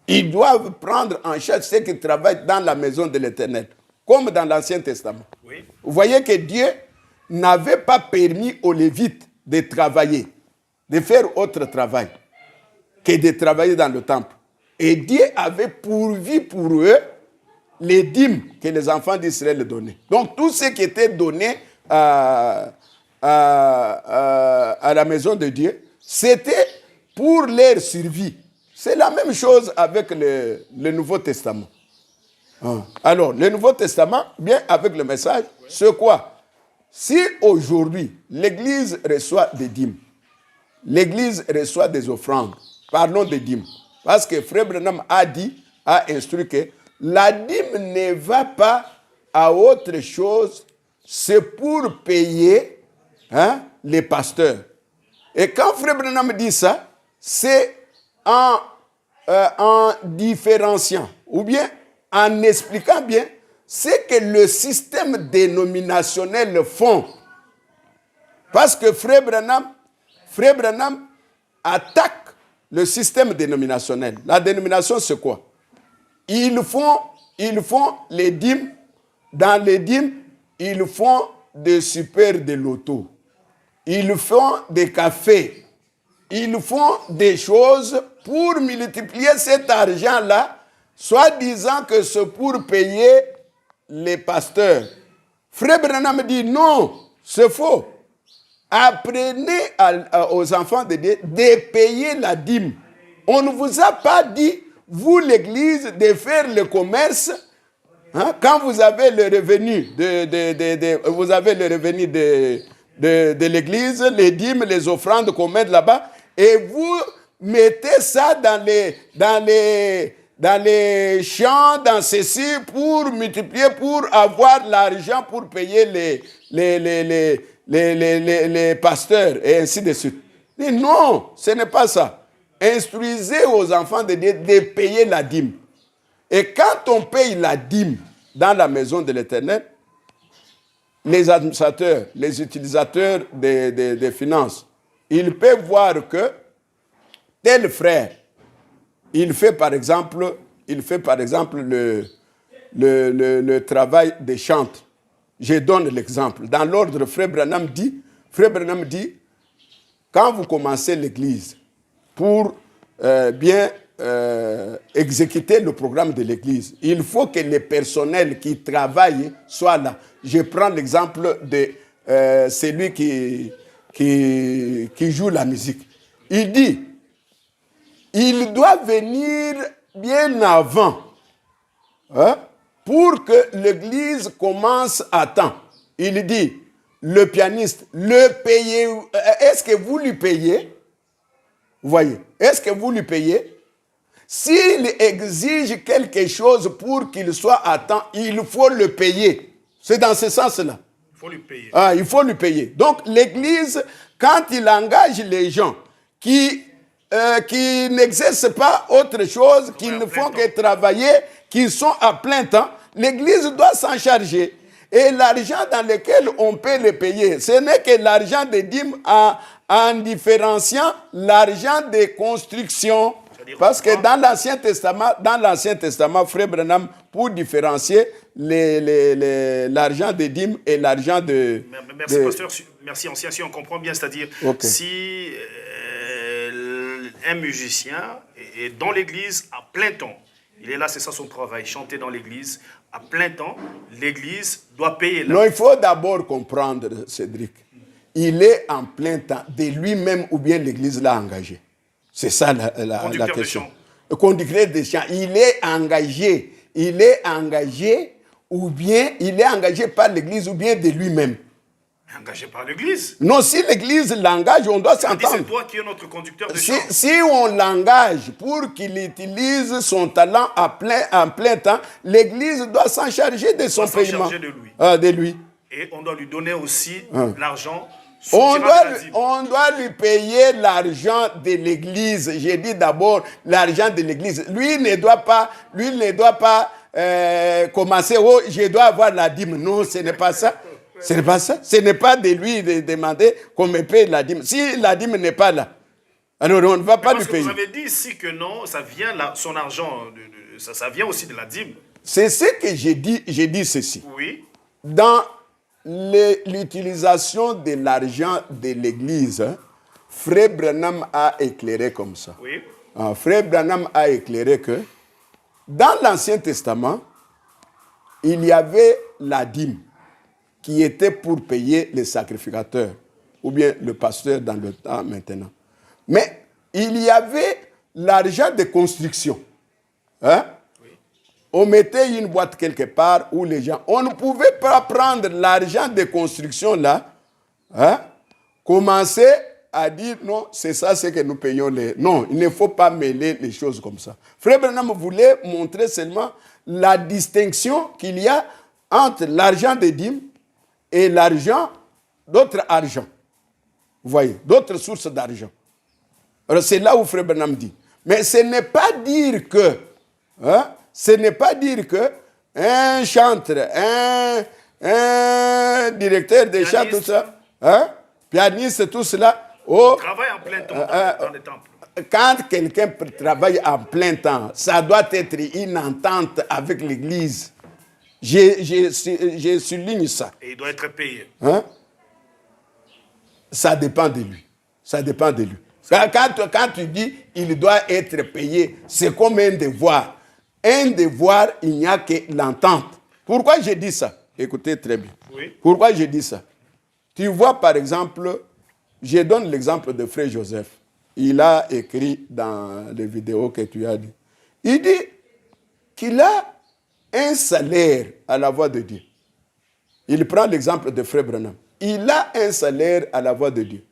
Ils doivent prendre en charge ceux qui travaillent dans la maison de l'Éternel, comme dans l'Ancien Testament. Oui. Vous voyez que Dieu n'avait pas permis aux Lévites de travailler, de faire autre travail que de travailler dans le temple. Et Dieu avait pourvu pour eux les dîmes que les enfants d'Israël donnaient. Donc tout ce qui était donné à la maison de Dieu, c'était pour leur survie. C'est la même chose avec le Nouveau Testament. Alors, le Nouveau Testament, bien avec le message, c'est quoi? Si aujourd'hui, l'Église reçoit des dîmes, l'Église reçoit des offrandes, parlons des dîmes. Parce que Frère Branham a instruit que la dîme ne va pas à autre chose, c'est pour payer les pasteurs. Et quand Frère Branham dit ça, c'est en différenciant, ou bien en expliquant bien ce que le système dénominationnel font. Parce que Frère Branham attaque le système dénominationnel. La dénomination, c'est quoi? Ils font les dîmes. Dans les dîmes, ils font des super de loto. Ils font des cafés. Ils font des choses pour multiplier cet argent-là, soi-disant que c'est pour payer les pasteurs. Frère Branham dit non, c'est faux. Apprenez aux enfants de Dieu de payer la dîme. On ne vous a pas dit, vous l'Église, de faire le commerce. Quand vous avez le revenu de l'Église, les dîmes, les offrandes qu'on met là-bas, et vous mettez ça dans les champs, dans ceci, pour multiplier, pour avoir l'argent pour payer les pasteurs, et ainsi de suite. Mais non, ce n'est pas ça. Instruisez aux enfants de Dieu de payer la dîme. Et quand on paye la dîme dans la maison de l'Éternel, les administrateurs, les utilisateurs des finances, ils peuvent voir que tel frère, il fait par exemple le travail des chantres. Je donne l'exemple. Dans l'ordre, Frère Branham dit, quand vous commencez l'église, pour bien exécuter le programme de l'église, il faut que les personnels qui travaillent soient là. Je prends l'exemple de celui qui joue la musique. Il dit, il doit venir bien avant, pour que l'église commence à temps. Il dit, le pianiste, le payer, est-ce que vous lui payez? Vous voyez, est-ce que vous lui payez? S'il exige quelque chose pour qu'il soit à temps, il faut le payer. C'est dans ce sens-là. Il faut lui payer. Il faut lui payer. Donc l'église, quand il engage les gens qui n'exercent pas autre chose, qui ne font que travailler, qui sont à plein temps, l'église doit s'en charger. Et l'argent dans lequel on peut les payer, ce n'est que l'argent des dîmes en différenciant l'argent des constructions. Parce que dans l'Ancien Testament, Frère Branham, pour différencier l'argent des dîmes et l'argent de... Merci, pasteur. Merci, ancien. Si on comprend bien, c'est-à-dire, si un musicien est dans l'église à plein temps, il est là, c'est ça son travail, chanter dans l'église à plein temps, l'église doit payer là. Non, il faut d'abord comprendre, Cédric. Il est en plein temps de lui-même ou bien l'église l'a engagé. C'est ça la question. Le conducteur de chant, il est engagé. Il est engagé ou bien il est engagé par l'église ou bien de lui-même. Engagé par l'église? Non, si l'église l'engage, on doit s'entendre. C'est toi qui es notre conducteur de chant. Si on l'engage pour qu'il utilise son talent en plein temps, l'église doit s'en charger de son paiement. S'en charger de lui. De lui. Et on doit lui donner aussi l'argent On doit lui payer l'argent de l'église. J'ai dit d'abord l'argent de l'église. Lui ne doit pas commencer, oh, je dois avoir la dîme. Non, ce n'est pas ça. Ce n'est pas ça. Ce n'est pas de lui de demander qu'on me paye la dîme. Si la dîme n'est pas là, alors on ne va pas lui payer. Vous avez dit ici que non, ça vient là, son argent, ça vient aussi de la dîme. C'est ce que j'ai dit. J'ai dit ceci. Oui. Dans l'utilisation de l'argent de l'église, Frère Branham a éclairé comme ça. Oui. Frère Branham a éclairé que dans l'Ancien Testament, il y avait la dîme qui était pour payer les sacrificateurs ou bien le pasteur dans le temps maintenant. Mais il y avait l'argent de construction. Hein? Oui. On mettait une boîte quelque part où les gens... On ne pouvait pas prendre l'argent de construction là, hein? Commencer à dire non, c'est ça ce que nous payons. Non, il ne faut pas mêler les choses comme ça. Frère Branham voulait montrer seulement la distinction qu'il y a entre l'argent des dîmes et l'argent d'autres argent. Vous voyez, d'autres sources d'argent. Alors c'est là où Frère Branham dit. Mais ce n'est pas dire que, hein, ce n'est pas dire que un chanteur, un directeur de chant, tout ça, hein, pianiste, tout cela, oh, travaille en plein temps dans les temples. Quand quelqu'un travaille en plein temps, ça doit être une entente avec l'Église. Je souligne ça. Et il doit être payé. Hein? Ça dépend de lui. Ça dépend de lui. Quand tu dis il doit être payé, c'est comme un devoir. Un devoir, il n'y a que l'entente. Pourquoi je dis ça? Écoutez très bien. Oui. Pourquoi je dis ça? Tu vois, par exemple, je donne l'exemple de Frère Joseph. Il a écrit dans les vidéos que tu as dit. Il dit qu'il a un salaire à la voix de Dieu. Il prend l'exemple de Frère Branham. Il a un salaire à la voix de Dieu.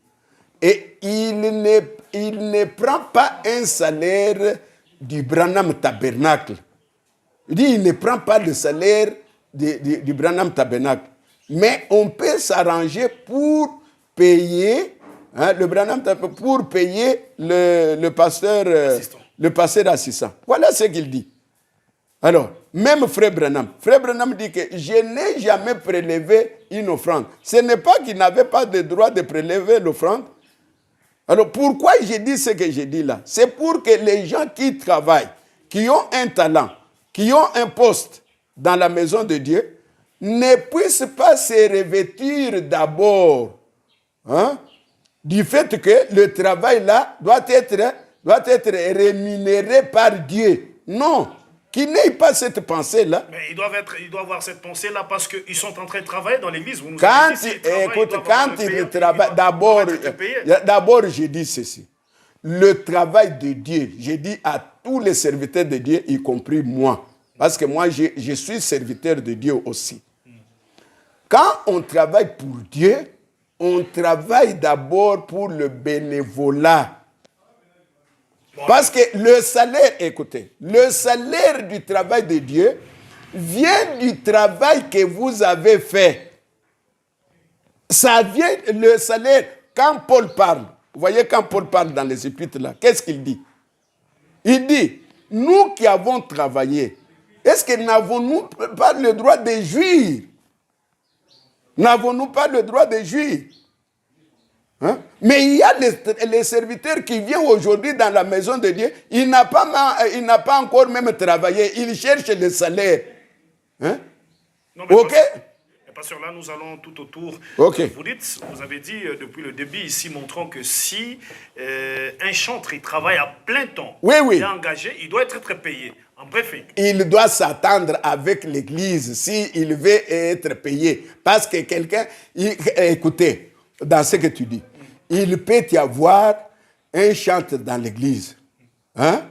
Et il ne prend pas un salaire du Branham Tabernacle. Il dit qu'il ne prend pas le salaire du Branham Tabernacle. Mais on peut s'arranger pour payer, hein, le Branham Tabernacle, pour payer le pasteur assistant. Voilà ce qu'il dit. Alors, même Frère Branham dit que je n'ai jamais prélevé une offrande. Ce n'est pas qu'il n'avait pas de droit de prélever l'offrande. Alors, pourquoi j'ai dit ce que j'ai dit là? C'est pour que les gens qui travaillent, qui ont un talent, qui ont un poste dans la maison de Dieu, ne puissent pas se revêtir d'abord, hein, du fait que le travail là doit être rémunéré par Dieu. Non. Qu'il n'ait pas cette pensée-là. Mais ils doivent avoir cette pensée-là parce qu'ils sont en train de travailler dans l'église. Quand ils travaillent, d'abord, je dis ceci. Le travail de Dieu, je dis à tous les serviteurs de Dieu, y compris moi, parce que moi, je suis serviteur de Dieu aussi. Quand on travaille pour Dieu, on travaille d'abord pour le bénévolat. Parce que le salaire, écoutez, le salaire du travail de Dieu vient du travail que vous avez fait. Ça vient, le salaire, quand Paul parle, vous voyez quand Paul parle dans les épîtres là, qu'est-ce qu'il dit? Il dit, nous qui avons travaillé, est-ce que n'avons-nous pas le droit de jouir? N'avons-nous pas le droit de jouir? Hein? Mais il y a les serviteurs qui viennent aujourd'hui dans la maison de Dieu, il n'a pas encore même travaillé, il cherche le salaire. Hein? Non, mais ok. Parce que là, nous allons tout autour. Okay. Vous avez dit depuis le début ici, montrant que si un chanteur il travaille à plein temps, oui. Il est engagé, il doit être très payé. En bref, il doit s'attendre avec l'Église s'il veut être payé. Parce que quelqu'un, écoutez, dans ce que tu dis, il peut y avoir un chanteur dans l'église. Hein?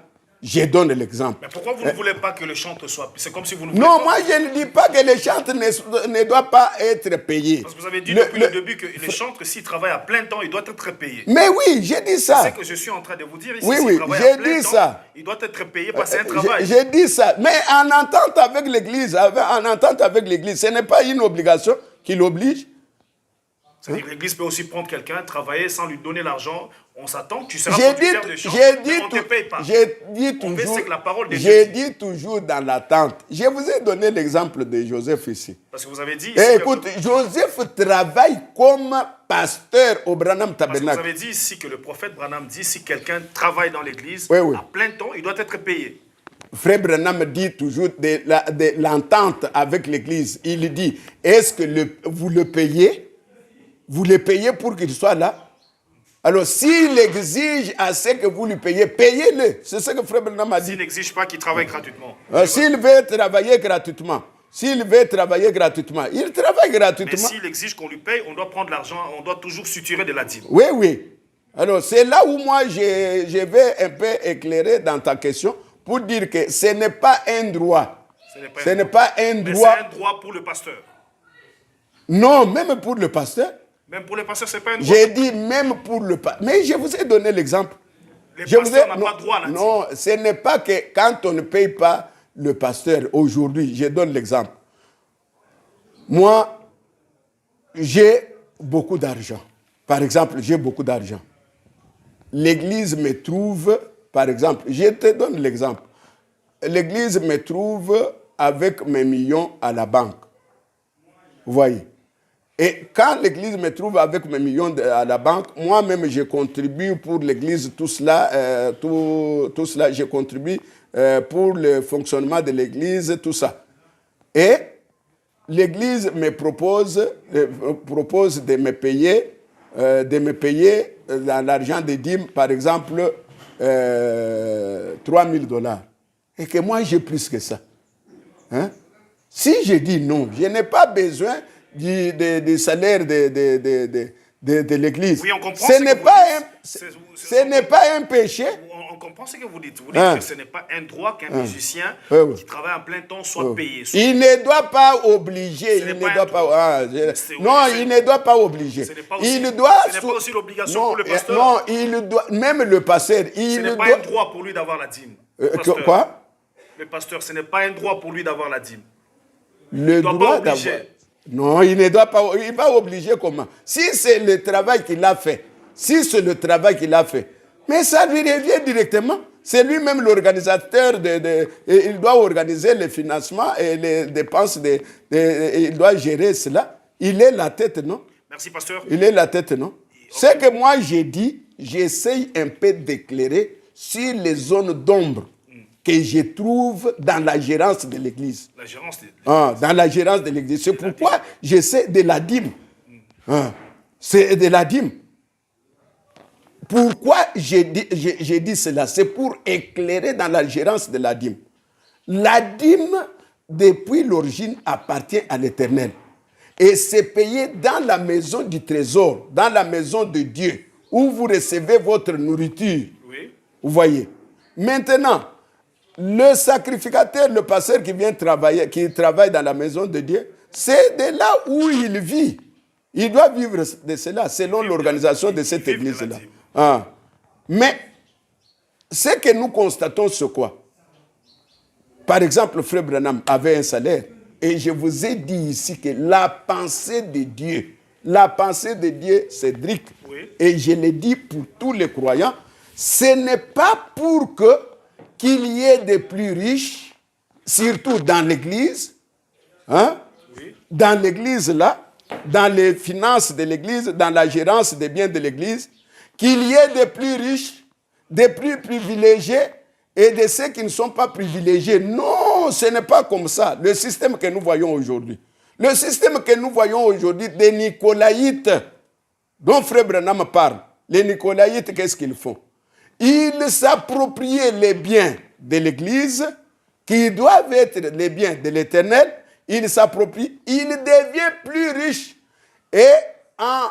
Je donne l'exemple. Mais pourquoi vous ne voulez pas que le chanteur soit... C'est comme si vous ne voulez non, pas... moi je ne dis pas que le chanteur ne doit pas être payé. Parce que vous avez dit depuis le début que le chanteur, s'il travaille à plein temps, il doit être payé. Mais oui, j'ai dit ça. C'est ce que je suis en train de vous dire ici. Oui, j'ai dit ça. Il doit être payé parce que c'est un travail. J'ai dit ça. Mais en entente avec l'église, ce n'est pas une obligation qui l'oblige. C'est-à-dire que l'Église peut aussi prendre quelqu'un, travailler sans lui donner l'argent. On s'attend que tu seras producteur de champs, mais on ne te paye pas. J'ai dit toujours dans l'attente. Je vous ai donné l'exemple de Joseph ici. Parce que vous avez dit... Écoute, Joseph travaille comme pasteur au Branham Tabernacle. Parce que vous avez dit ici que le prophète Branham dit si quelqu'un travaille dans l'église à plein temps, il doit être payé. Frère Branham dit toujours de l'entente avec l'église. Il dit, est-ce que vous le payez? Vous le payez pour qu'il soit là? Alors, s'il exige assez que vous lui payez, payez-le. C'est ce que Frère Branham a dit. S'il n'exige pas qu'il travaille gratuitement. S'il veut travailler gratuitement, il travaille gratuitement. Mais s'il exige qu'on lui paye, on doit prendre l'argent, on doit toujours suturer de la dîme. Oui, oui. Alors, c'est là où moi, je vais un peu éclairer dans ta question pour dire que ce n'est pas un droit. Ce n'est pas un droit. Mais c'est un droit pour le pasteur. Non, même pour le pasteur. Même pour le pasteur, ce n'est pas un droit. J'ai dit même pour le pasteur. Mais je vous ai donné l'exemple. Le pasteur n'a pas droit là-dessus. Non, ce n'est pas que quand on ne paye pas le pasteur aujourd'hui, je donne l'exemple. Moi, j'ai beaucoup d'argent. Par exemple, j'ai beaucoup d'argent. L'église me trouve, par exemple, je te donne l'exemple. L'église me trouve avec mes millions à la banque. Vous voyez? Et quand l'église me trouve avec mes millions à la banque, moi-même, je contribue pour l'église, tout cela, je contribue pour le fonctionnement de l'église, tout ça. Et l'église me propose de me payer dans l'argent des dîmes, par exemple, $3,000. Et que moi, j'ai plus que ça. Hein? Si je dis non, je n'ai pas besoin du salaire de l'église. Oui, on comprend ce n'est pas un péché. On comprend ce que vous dites. Vous dites que ce n'est pas un droit qu'un musicien qui travaille en plein temps soit payé. Il ne doit pas obliger. Il ne doit pas obliger. Ce n'est pas aussi l'obligation pour le pasteur. Non, il doit, même le pasteur. Ce n'est pas un droit pour lui d'avoir la dîme. Quoi? Le pasteur, ce n'est pas un droit pour lui d'avoir la dîme. Le droit d'avoir. Non, il ne doit pas. Il va obliger comment? Si c'est le travail qu'il a fait. Mais ça lui revient directement. C'est lui-même l'organisateur. Il doit organiser les financements et les dépenses. Il doit gérer cela. Il est la tête, non? Merci, pasteur. Il est la tête, non? Okay. Ce que moi j'ai dit, j'essaye un peu d'éclairer sur les zones d'ombre que je trouve dans la gérance de l'Église. La gérance de l'Église. Dans la gérance de l'Église. C'est pourquoi j'essaie de la dîme. C'est de la dîme. Pourquoi j'ai dit cela? C'est pour éclairer dans la gérance de la dîme. La dîme, depuis l'origine, appartient à l'Éternel. Et c'est payé dans la maison du trésor, dans la maison de Dieu, où vous recevez votre nourriture. Oui. Vous voyez? Maintenant, le sacrificateur, le pasteur qui travaille dans la maison de Dieu, c'est de là où il vit. Il doit vivre de cela, selon l'organisation de cette église-là. Mais ce que nous constatons, c'est quoi? Par exemple, Frère Branham avait un salaire. Et je vous ai dit ici que la pensée de Dieu, Cédric, et je l'ai dit pour tous les croyants, ce n'est pas pour qu'il y ait des plus riches, surtout dans l'église, dans l'église là, dans les finances de l'église, dans la gérance des biens de l'église, qu'il y ait des plus riches, des plus privilégiés et de ceux qui ne sont pas privilégiés. Non, ce n'est pas comme ça, le système que nous voyons aujourd'hui. Le système que nous voyons aujourd'hui des Nicolaïtes, dont Frère Branham parle. Les Nicolaïtes, qu'est-ce qu'ils font? Ils s'approprient les biens de l'Église, qui doivent être les biens de l'Éternel. Ils s'approprient, ils deviennent plus riches. Et en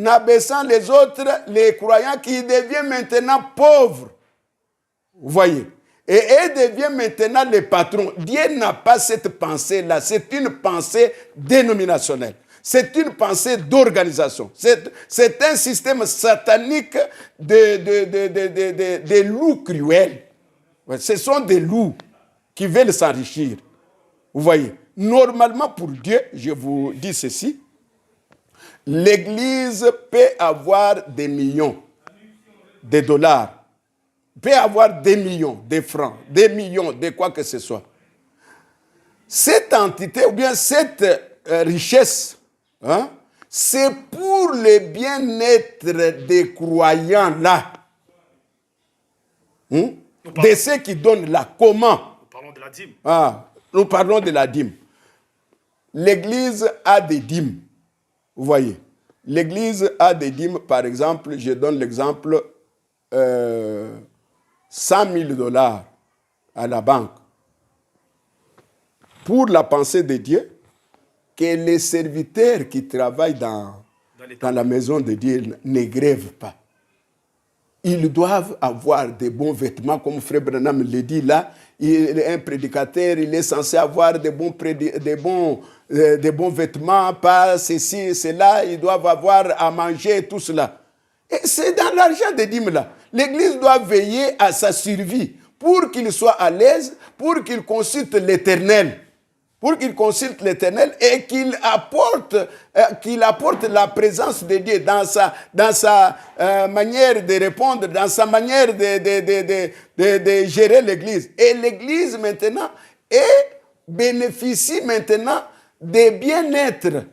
abaissant les autres, les croyants qui deviennent maintenant pauvres. Vous voyez? Et eux deviennent maintenant les patrons. Dieu n'a pas cette pensée-là. C'est une pensée dénominationnelle. C'est une pensée d'organisation. C'est un système satanique de loups cruels. Ce sont des loups qui veulent s'enrichir. Vous voyez? Normalement, pour Dieu, je vous dis ceci, L'Église peut avoir des millions de dollars, peut avoir des millions de francs, des millions de quoi que ce soit. Cette entité ou bien cette richesse, hein, c'est pour le bien-être des croyants là. De ceux qui donnent là. Comment? Nous parlons de la dîme. Nous parlons de la dîme. L'Église a des dîmes. Vous voyez. L'Église a des dîmes. Par exemple, je donne l'exemple 100 000 dollars à la banque. Pour la pensée de Dieu, que les serviteurs qui travaillent dans la maison de Dieu ne grèvent pas. Ils doivent avoir des bons vêtements, comme Frère Branham le dit là. Il est un prédicateur, il est censé avoir des bons vêtements, pas ceci, cela. Ils doivent avoir à manger, tout cela. Et c'est dans l'argent des dîmes là. L'Église doit veiller à sa survie pour qu'il soit à l'aise, pour qu'il consulte l'Éternel. Pour qu'il consulte l'Éternel et qu'il apporte la présence de Dieu dans sa manière de répondre, dans sa manière de gérer l'Église. Et l'Église maintenant bénéficie maintenant des bien-être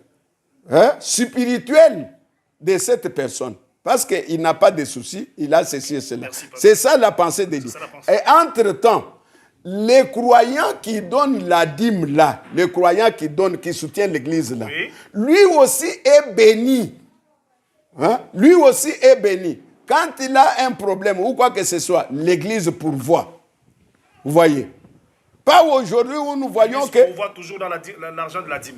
spirituel de cette personne. Parce qu'il n'a pas de soucis, il a ceci et cela. C'est ça la pensée de Dieu. Et entre-temps, les croyants qui donnent la dîme là, les croyants qui soutiennent l'église là, oui, lui aussi est béni. Hein? Lui aussi est béni. Quand il a un problème ou quoi que ce soit, l'église pourvoit. Vous voyez? Pas aujourd'hui où nous voyons que... On voit toujours dans l'argent de la dîme.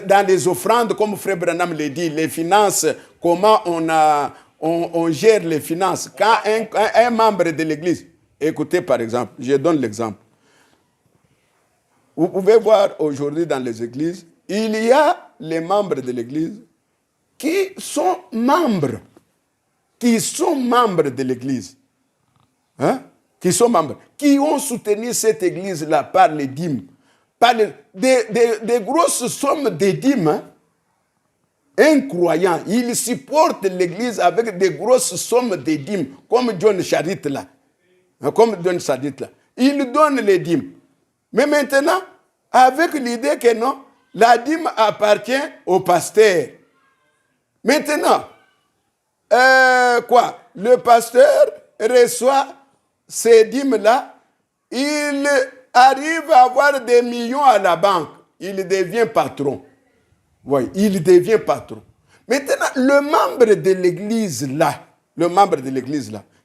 Dans les offrandes, comme Frère Branham le dit, les finances, comment on gère les finances. Quand un membre de l'église... Écoutez, par exemple, je donne l'exemple. Vous pouvez voir aujourd'hui dans les églises, il y a les membres de l'église qui sont membres de l'église. Hein? Qui ont soutenu cette église-là par les dîmes. Par des grosses sommes de dîmes. Hein? Un croyant, il supporte l'église avec des grosses sommes de dîmes, comme John Charit là. Comme donne Sadit là. Il donne les dîmes. Mais maintenant, avec l'idée que non, la dîme appartient au pasteur. Maintenant, le pasteur reçoit ces dîmes-là, il arrive à avoir des millions à la banque. Il devient patron. Oui, il devient patron. Maintenant, le membre de l'église là,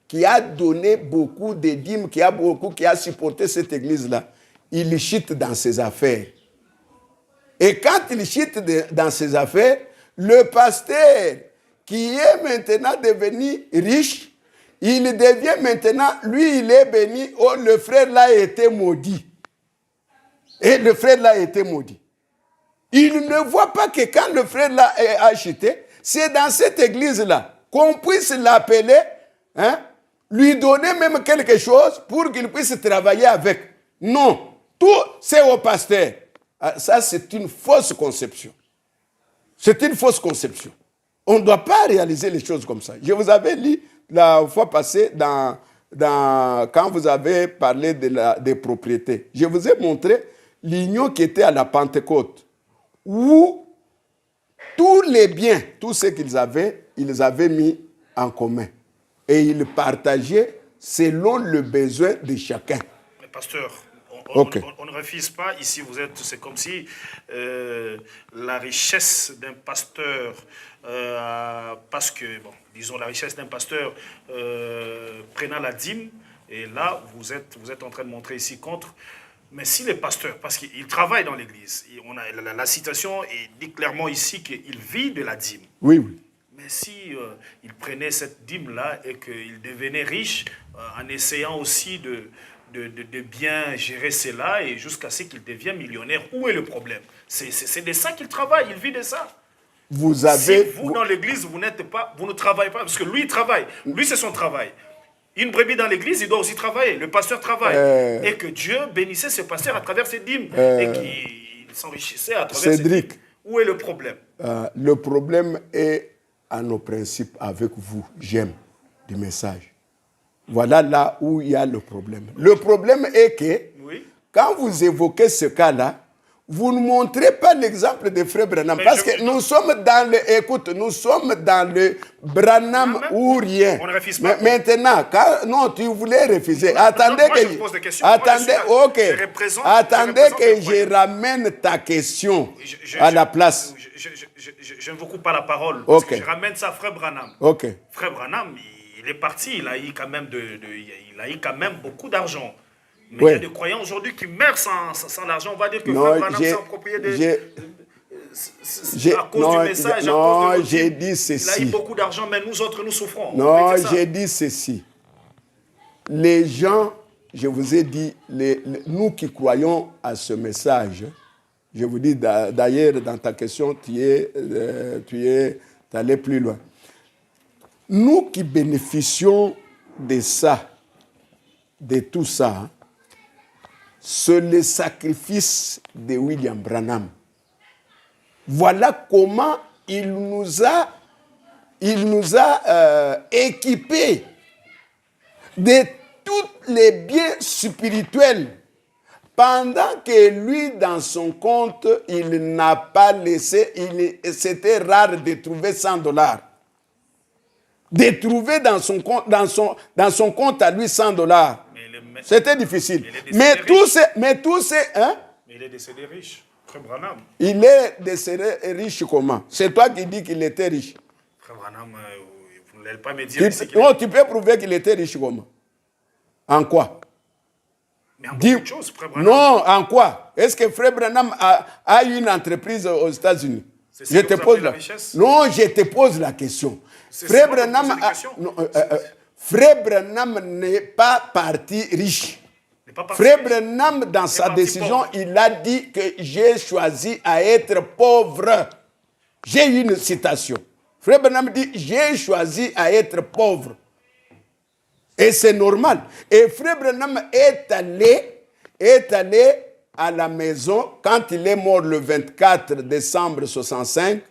qui a donné beaucoup de dîmes, qui a supporté cette église-là, il chute dans ses affaires. Et quand il chute dans ses affaires, le pasteur qui est maintenant devenu riche, il devient maintenant, lui il est béni, oh le frère là a été maudit. Et le frère là a été maudit. Il ne voit pas que quand le frère là a chuté, c'est dans cette église-là qu'on puisse l'appeler, hein, lui donner même quelque chose pour qu'il puisse travailler avec. Non, tout c'est au pasteur. Ça, c'est une fausse conception. C'est une fausse conception. On ne doit pas réaliser les choses comme ça. Je vous avais lu la fois passée quand vous avez parlé des propriétés. Je vous ai montré l'union qui était à la Pentecôte, où tous les biens, tout ce qu'ils avaient, ils avaient mis en commun. Et ils partageaient selon le besoin de chacun. Mais pasteur, on ne refuse pas. Ici, c'est comme si la richesse d'un pasteur, parce que, disons, la richesse d'un pasteur prenant la dîme, et là, vous êtes en train de montrer ici contre. Mais si les pasteurs, parce qu'ils travaillent dans l'église, la citation dit clairement ici qu'il vit de la dîme. Oui, oui. Mais si il prenait cette dîme-là et qu'il devenait riche en essayant aussi de bien gérer cela et jusqu'à ce qu'il devienne millionnaire, où est le problème? C'est de ça qu'il travaille, il vit de ça. Si vous, dans l'église, vous ne travaillez pas, parce que lui, il travaille. Lui, c'est son travail. Une brebis dans l'église, il doit aussi travailler. Le pasteur travaille. Et que Dieu bénissait ce pasteur à travers ses dîmes. Et qu'il s'enrichissait à travers Cédric. Où est le problème? Le problème est à nos principes avec vous, j'aime, du message. Voilà là où il y a le problème. Le problème est que, quand vous évoquez ce cas-là, vous ne montrez pas l'exemple de Frère Branham. Parce que nous sommes dans le... Écoute, nous sommes dans le Branham ou rien. On ne refuse pas. Mais maintenant, non, tu voulais refuser. Attendez que... je pose des questions. Attendez, ok. Attendez que je ramène ta question à la place. Je ne vous coupe pas la parole. Parce que je ramène ça à Frère Branham. Ok. Frère Branham, il est parti. Il a eu quand même beaucoup d'argent. Mais il y a des croyants aujourd'hui qui meurent sans l'argent. On va dire que Frère Branham s'est approprié à cause du message. Non, j'ai dit ceci. Il a eu beaucoup d'argent, mais nous autres, nous souffrons. Non, j'ai dit ceci. Les gens, je vous ai dit, nous qui croyons à ce message, je vous dis d'ailleurs dans ta question, tu es allé plus loin. Nous qui bénéficions de ça, de tout ça, c'est le sacrifice de William Branham. Voilà comment il nous a équipés de tous les biens spirituels. Pendant que lui, dans son compte, il n'a pas laissé, c'était rare de trouver $100. De trouver dans son compte à lui $100. C'était difficile. Mais tous ces, hein? Mais il est décédé riche. Frère Branham. Il est décédé riche comment? C'est toi qui dis qu'il était riche. Frère Branham, vous ne l'allez pas me dire. Non, tu peux prouver qu'il était riche comment? En quoi? Mais en beaucoup de choses, Frère Branham. Non, en quoi? Est-ce que Frère Branham a une entreprise aux États-Unis? Je te pose la richesse? Non, je te pose la question. Frère Branham Frère Branham n'est pas parti riche. Frère Branham, dans sa décision, il a dit que j'ai choisi à être pauvre. J'ai une citation. Frère Branham dit, j'ai choisi à être pauvre. Et c'est normal. Et Frère Branham est allé à la maison, quand il est mort le 24 décembre 1965,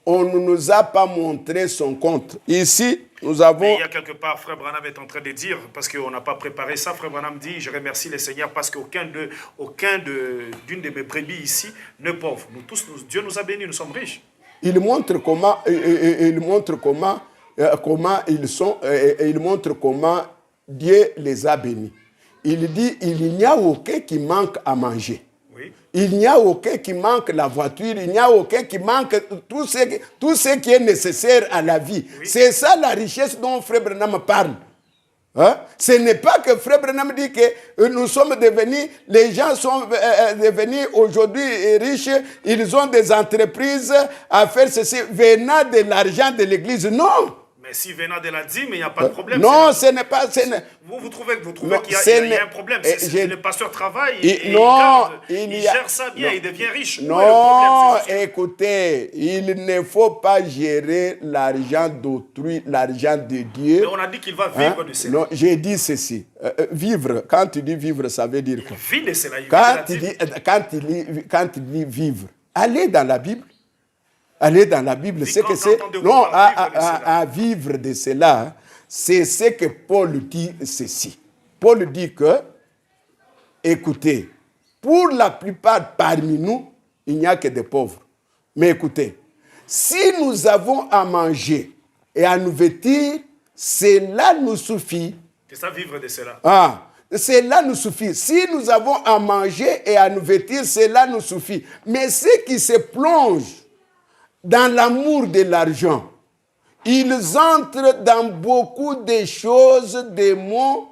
on ne nous a pas montré son compte. Ici, nous avons... Mais il y a quelque part, Frère Branham est en train de dire, parce qu'on n'a pas préparé ça, Frère Branham dit, je remercie le Seigneur parce qu'aucun d'une de mes brebis ici n'est pauvre. Nous tous, Dieu nous a bénis, nous sommes riches. Il montre comment Dieu les a bénis. Il dit, il n'y a aucun qui manque à manger. Oui. Il n'y a aucun qui manque la voiture, il n'y a aucun qui manque tout ce qui est nécessaire à la vie. Oui. C'est ça la richesse dont Frère Branham parle. Hein? Ce n'est pas que Frère Branham dit que nous sommes devenus, les gens sont devenus aujourd'hui riches, ils ont des entreprises à faire ceci, venant de l'argent de l'église. Non! Mais si venant de la dîme, il n'y a pas de problème. Non, ce n'est pas... Vous trouvez qu'il y a un problème. Le pasteur travaille, il gère ça bien, il devient riche. Non, écoutez, il ne faut pas gérer l'argent d'autrui, l'argent de Dieu. Mais on a dit qu'il va vivre de cela. Non, j'ai dit ceci. Vivre, quand tu dis vivre, ça veut dire quoi? Il vit de cela. Quand tu dis vivre, allez dans la Bible. Aller dans la Bible, c'est que c'est... Non, à vivre de cela, c'est ce que Paul dit ceci. Paul dit que, écoutez, pour la plupart parmi nous, il n'y a que des pauvres. Mais écoutez, si nous avons à manger et à nous vêtir, cela nous suffit. C'est ça, vivre de cela. Cela nous suffit. Si nous avons à manger et à nous vêtir, cela nous suffit. Mais ceux qui se plongent dans l'amour de l'argent, ils entrent dans beaucoup de choses, des mots,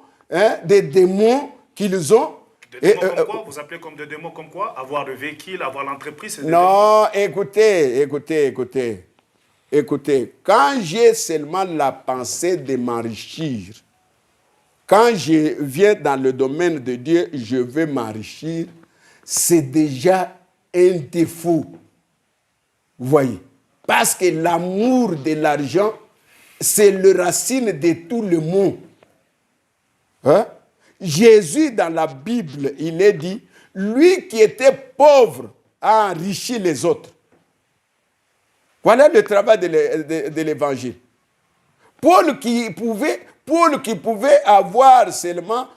des démons qu'ils ont. Des démons comme quoi? Vous appelez comme des démons comme quoi? Avoir le véhicule, avoir l'entreprise? Non, écoutez. Quand j'ai seulement la pensée de m'enrichir, quand je viens dans le domaine de Dieu, je veux m'enrichir, c'est déjà un défaut. Vous voyez, parce que l'amour de l'argent, c'est le racine de tout le monde. Hein? Jésus, dans la Bible, il est dit, lui qui était pauvre, a enrichi les autres. Voilà le travail de l'évangile. Paul qui pouvait avoir seulement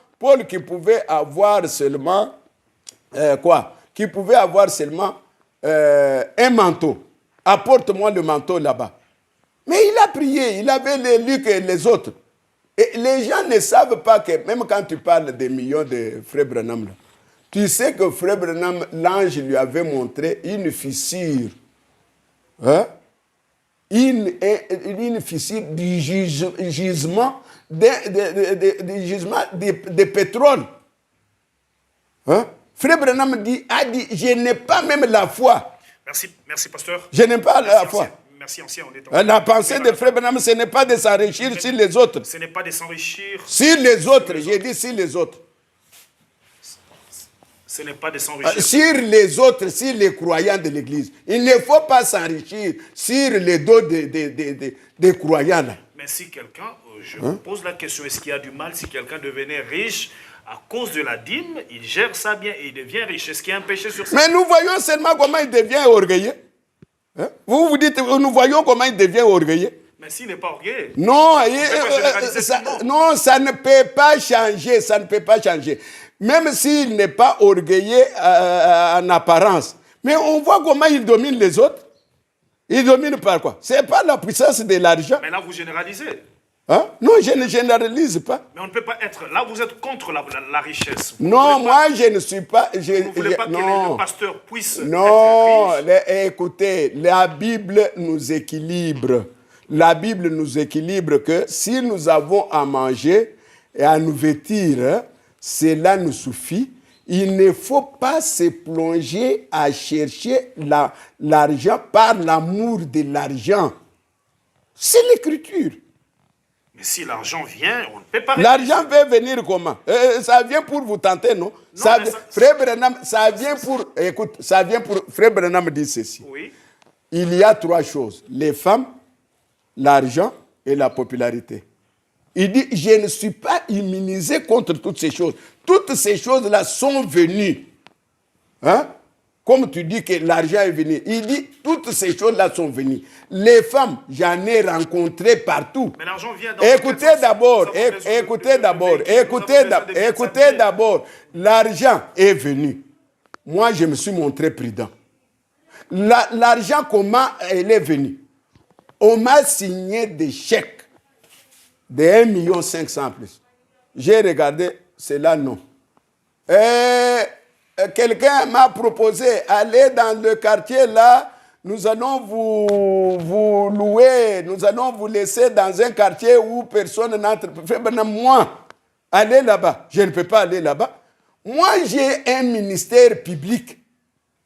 un manteau. Apporte-moi le manteau là-bas. Mais il a prié, il avait lu que les autres. Et les gens ne savent pas que, même quand tu parles des millions de frères Branham, là, tu sais que frère Branham, l'ange lui avait montré une fissure. Hein? Une fissure du gisement de pétrole. Hein? Frère Branham a dit, je n'ai pas même la foi. Merci pasteur. Je n'ai pas la foi. Merci ancien. La pensée de frère Branham, ce n'est pas de s'enrichir sur les autres. Ce n'est pas de s'enrichir. Sur les autres, j'ai dit sur les autres. Ce n'est pas de s'enrichir. Sur les autres, sur les croyants de l'Église. Il ne faut pas s'enrichir sur les dos des croyants. Là. Mais si quelqu'un, je vous pose la question, est-ce qu'il y a du mal si quelqu'un devenait riche à cause de la dîme, il gère ça bien et il devient riche? Est-ce qu'il y a un péché sur ça? Mais nous voyons seulement comment il devient orgueilleux. Hein? Vous dites, nous voyons comment il devient orgueilleux. Mais s'il n'est pas orgueilleux. Non, non, ça ne peut pas changer, ça ne peut pas changer. Même s'il n'est pas orgueilleux en apparence. Mais on voit comment il domine les autres. Il domine par quoi? Ce n'est pas la puissance de l'argent. Mais là, vous généralisez. Hein? Non, je ne généralise pas. Mais on ne peut pas être... Là, vous êtes contre la richesse. Non, moi, je ne suis pas... Vous ne voulez pas que le pasteur puisse être riche. Écoutez, la Bible nous équilibre. La Bible nous équilibre que si nous avons à manger et à nous vêtir, cela nous suffit. Il ne faut pas se plonger à chercher l'argent par l'amour de l'argent. C'est l'écriture. Mais si l'argent vient, on ne peut pas... L'argent peut venir comment? Ça vient pour vous tenter, non? Frère Branham, ça vient pour... Écoute, ça vient pour... Frère Branham dit ceci. Oui. Il y a trois choses. Les femmes, l'argent et la popularité. Il dit, je ne suis pas immunisé contre toutes ces choses. Toutes ces choses-là sont venues. Hein? Comme tu dis que l'argent est venu. Il dit, toutes ces choses-là sont venues. Les femmes, j'en ai rencontré partout. Mais l'argent vient dans... Écoutez d'abord. L'argent est venu. Moi, je me suis montré prudent. L'argent, comment elle est venue? On m'a signé des chèques de 1,5 million plus. J'ai regardé, c'est là, non. Quelqu'un m'a proposé, allez dans le quartier là, nous allons vous louer, nous allons vous laisser dans un quartier où personne n'entre. Moi, allez là-bas. Je ne peux pas aller là-bas. Moi, j'ai un ministère public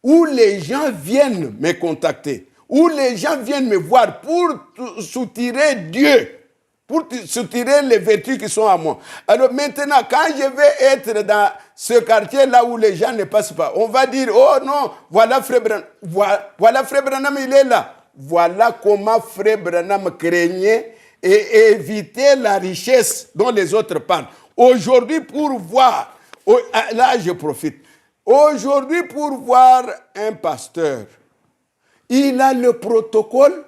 où les gens viennent me contacter, où les gens viennent me voir pour soutirer Dieu, pour soutirer les vertus qui sont à moi. Alors maintenant, quand je vais être dans ce quartier-là où les gens ne passent pas, on va dire, oh non, voilà Frère Branham, voilà Frère Branham, il est là. Voilà comment Frère Branham craignait et évitait la richesse dont les autres parlent. Aujourd'hui, pour voir, là je profite, aujourd'hui pour voir un pasteur, il a le protocole.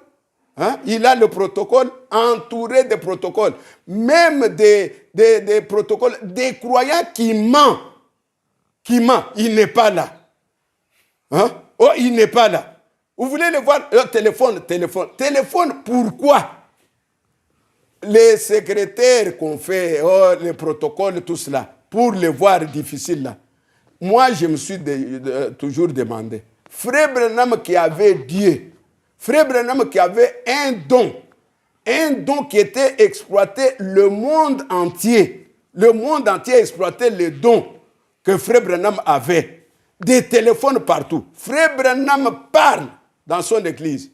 Hein? Il a le protocole, entouré de protocoles, même des protocoles, des croyants qui mentent. Il n'est pas là. Hein? Oh, il n'est pas là. Vous voulez le voir? Téléphone, pourquoi? Les secrétaires qu'on fait, les protocoles, tout cela, pour les voir difficiles là. Moi, je me suis toujours demandé, Frère Branham qui avait Dieu, Frère Branham qui avait un don qui était exploité le monde entier. Le monde entier exploitait les dons que Frère Branham avait. Des téléphones partout. Frère Branham parle dans son église.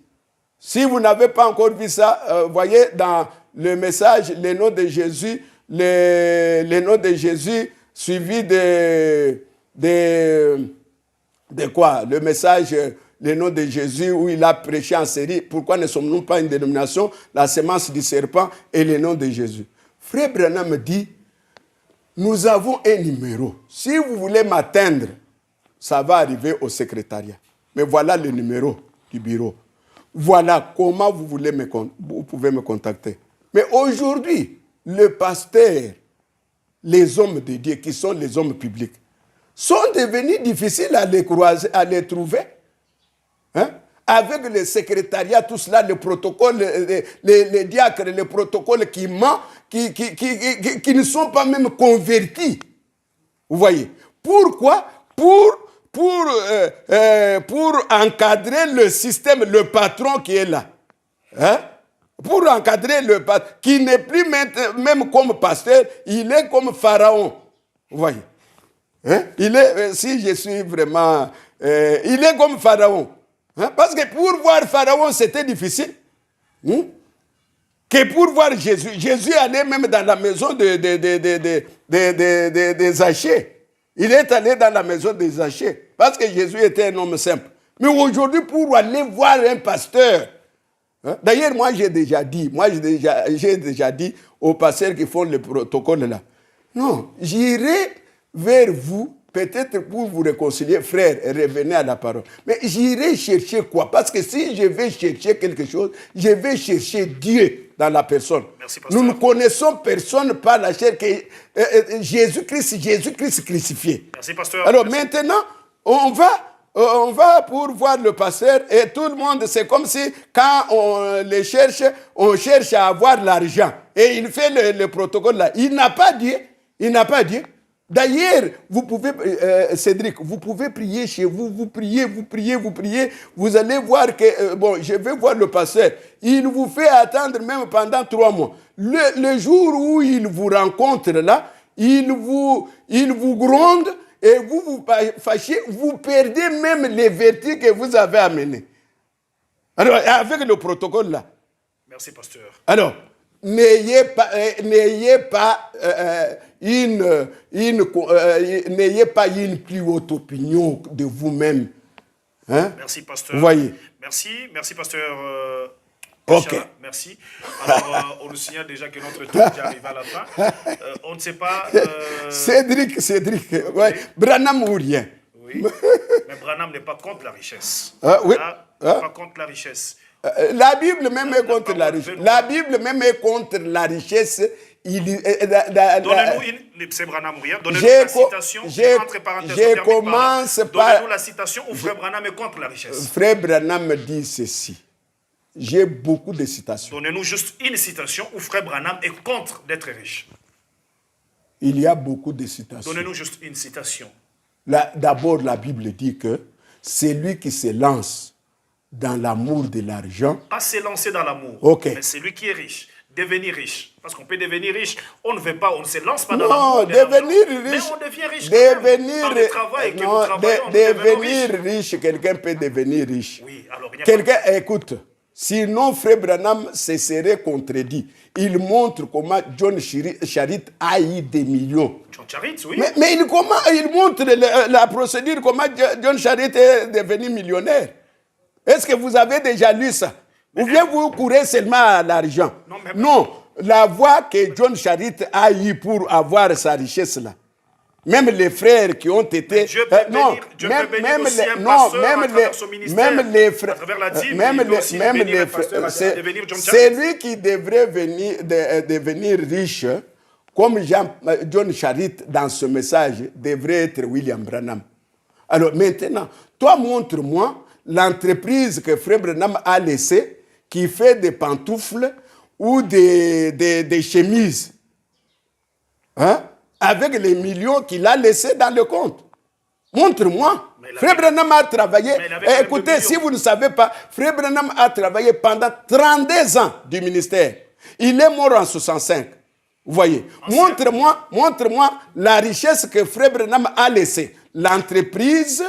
Si vous n'avez pas encore vu ça, voyez dans le message, le nom de Jésus, le nom de Jésus suivi de quoi? Le message... Le nom de Jésus où il a prêché en série. Pourquoi ne sommes-nous pas une dénomination? La semence du serpent et le nom de Jésus. Frère Branham dit, nous avons un numéro. Si vous voulez m'atteindre, ça va arriver au secrétariat. mais voilà le numéro du bureau. Voilà comment vous pouvez me contacter. Mais aujourd'hui, le pasteur, les hommes de Dieu, qui sont les hommes publics, sont devenus difficiles à les croiser, à les trouver. Hein? Avec le secrétariat, tout cela, le protocole, les diacres, le protocole qui ment, qui ne sont pas même convertis. Vous voyez? Pourquoi? Pour encadrer le système, le patron qui est là. Hein? Pour encadrer le patron, qui n'est plus même comme pasteur, il est comme pharaon. Vous voyez? Hein? Il est, si je suis vraiment... il est comme pharaon. Hein? Parce que pour voir pharaon, c'était difficile. Hein? Que pour voir Jésus. Jésus allait même dans la maison des Zachée. Il est allé dans la maison des Zachée. Parce que Jésus était un homme simple. Mais aujourd'hui, pour aller voir un pasteur... Hein? D'ailleurs, moi, j'ai déjà dit aux pasteurs qui font le protocole là, non, j'irai vers vous, peut-être pour vous réconcilier, frère, et revenez à la parole. Mais j'irai chercher quoi? Parce que si je vais chercher quelque chose, je vais chercher Dieu dans la personne. Merci, pasteur. Nous ne connaissons personne par la chair que Jésus-Christ crucifié. Merci, pasteur. Alors merci. Maintenant, on va pour voir le pasteur et tout le monde, c'est comme si quand on les cherche, on cherche à avoir l'argent. Et il fait le protocole là. Il n'a pas Dieu. Il n'a pas Dieu. D'ailleurs, vous pouvez, Cédric, vous pouvez prier chez vous, vous priez. Vous allez voir que, je vais voir le pasteur. Il vous fait attendre même pendant 3 mois. Le jour où il vous rencontre là, il vous gronde et vous vous fâchez, vous perdez même les vertus que vous avez amenées. Alors, avec le protocole là. Merci, pasteur. Alors, n'ayez pas une plus haute opinion de vous-même. Hein? Merci, pasteur. Vous voyez? Merci, pasteur. Ok. Merci. Alors, on nous signale déjà que notre temps est arrivé à la fin. On ne sait pas... Cédric, ouais. Branham ou rien. Oui, mais Branham n'est pas contre la richesse. Oui. Pas contre la richesse. La Bible même est contre la richesse. La Bible même est contre la richesse. Donnez-nous c'est Branham ou rien. Donnez-nous la citation. Entre parenthèses, donnez-nous la citation où Frère Branham est contre la richesse. Frère Branham dit ceci. J'ai beaucoup de citations. Donnez-nous juste une citation où Frère Branham est contre d'être riche. Il y a beaucoup de citations. Donnez-nous juste une citation. D'abord, la Bible dit que c'est lui qui se lance dans l'amour de l'argent. Pas se lancer dans l'amour, mais c'est lui qui est riche. Devenir riche. Parce qu'on peut devenir riche, on ne veut pas, on ne se lance pas dans l'amour. Non, devenir riche. Mais on devient riche. Devenir, le travail que nous travaillons, devenir riche, quelqu'un peut devenir riche. Oui, alors quelqu'un, écoute, sinon Frère Branham se serait contredit. Il montre comment John Charit a eu des millions. John Charit, oui. Mais il montre la procédure, comment John Charit est devenu millionnaire. Est-ce que vous avez déjà lu ça? Ou bien vous courez seulement à l'argent? Non, la voie que John Charit a eue pour avoir sa richesse là. Même les frères qui ont été... Même les frères... C'est lui qui devrait devenir riche, comme John Charit dans ce message, devrait être William Branham. Alors maintenant, toi montre-moi l'entreprise que Frère Branham a laissée, qui fait des pantoufles ou des chemises. Hein? Avec les millions qu'il a laissés dans le compte. Montre-moi. Frère Branham a travaillé. Écoutez, si vous ne savez pas, Frère Branham a travaillé pendant 32 ans du ministère. Il est mort en 65. Vous voyez. Montre-moi la richesse que Frère Branham a laissée. L'entreprise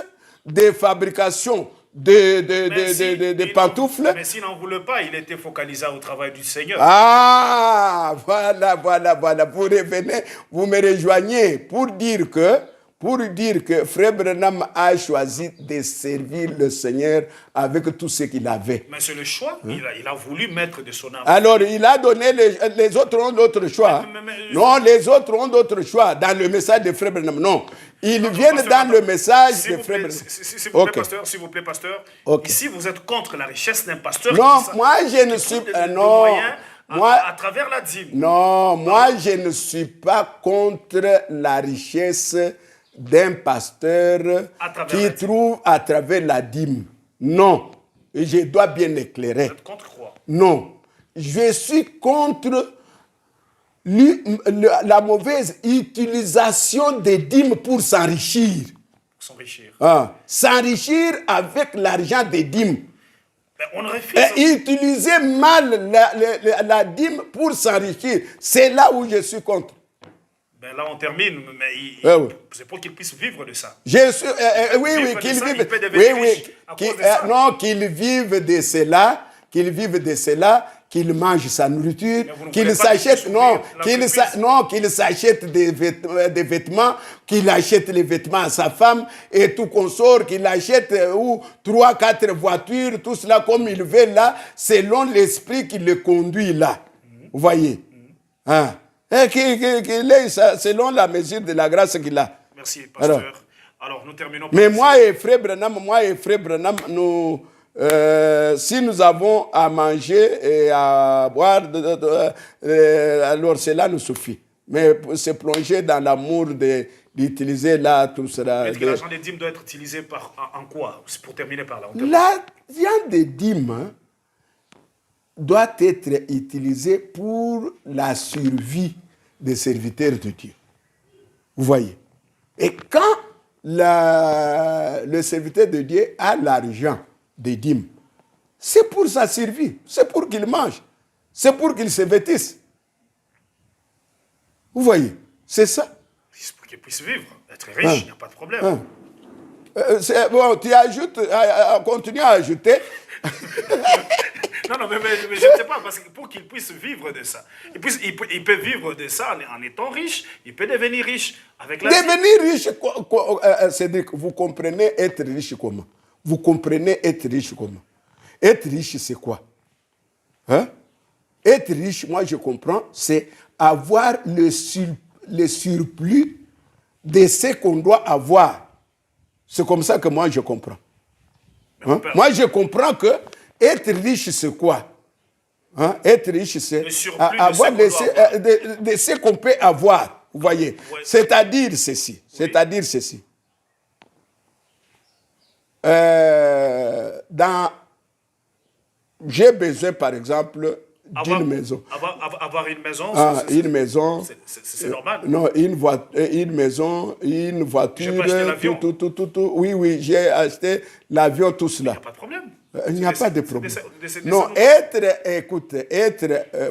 de fabrication de pantoufles. Mais s'il n'en voulait pas, il était focalisé au travail du Seigneur. Ah, voilà. Vous revenez, vous me rejoignez pour dire que pour dire que Frère Branham a choisi de servir le Seigneur avec tout ce qu'il avait. Mais c'est le choix. Il a voulu mettre de son âme. Alors, il a donné, les autres ont d'autres choix. Non, les autres ont d'autres choix dans le message de Frère Branham. Non, ils viennent pasteur, dans le message de Frère Branham. S'il vous plaît, pasteur. Ici, vous êtes contre la richesse d'un pasteur. Non, moi, je ne suis pas... Non, à travers la dîme. Non, moi, je ne suis pas contre la richesse d'un pasteur qui trouve à travers la dîme. Non. Et je dois bien éclairer. Vous êtes contre quoi? Non. Je suis contre la mauvaise utilisation des dîmes pour s'enrichir. S'enrichir avec l'argent des dîmes. On refuse. Et utiliser mal la dîme pour s'enrichir. C'est là où je suis contre. Ben là, on termine, mais c'est pour qu'il puisse vivre de ça. Oui, qu'il vive. Non, qu'il vive de cela, qu'il mange sa nourriture, qu'il s'achète, qu'il s'achète des vêtements, qu'il achète les vêtements à sa femme et tout consort, qu'il achète 3, 4 voitures, tout cela comme il veut là, selon l'esprit qui le conduit là. Vous voyez? Et qu'il est selon la mesure de la grâce qu'il a. Merci, pasteur. Alors nous terminons. Mais moi et Frère Branham, nous, si nous avons à manger et à boire, alors cela nous suffit. Mais pour se plonger dans l'amour d'utiliser là tout cela. Est-ce que l'argent des dîmes doit être utilisé en quoi? Pour terminer par là. L'argent des dîmes doit être utilisé pour la survie des serviteurs de Dieu. Vous voyez? Et quand le serviteur de Dieu a l'argent des dîmes, c'est pour sa survie, c'est pour qu'il mange, c'est pour qu'il se vêtisse. Vous voyez? C'est ça. C'est pour qu'il puisse vivre, être riche, il n'y a pas de problème. Bon, tu ajoutes, continue à ajouter. Non, mais je ne sais pas, parce que pour qu'il puisse vivre de ça, il peut vivre de ça en étant riche, il peut devenir riche avec la... Devenir riche, c'est-à-dire que vous comprenez être riche comment? Vous comprenez être riche comment? Être riche, c'est quoi? Être riche, moi je comprends, c'est avoir le surplus de ce qu'on doit avoir. C'est comme ça que moi je comprends. Moi je comprends que être riche, c'est quoi? Être riche, c'est avoir de ce qu'on peut avoir. Vous voyez? Ouais. C'est-à-dire ceci. Oui. C'est-à-dire ceci. J'ai besoin, par exemple, d'une maison. Avoir une maison, une maison. C'est normal. Non, une maison, une voiture, tout. Oui, j'ai acheté l'avion, tout cela. Il n'y a pas de problème. Il n'y a pas de problème. Non,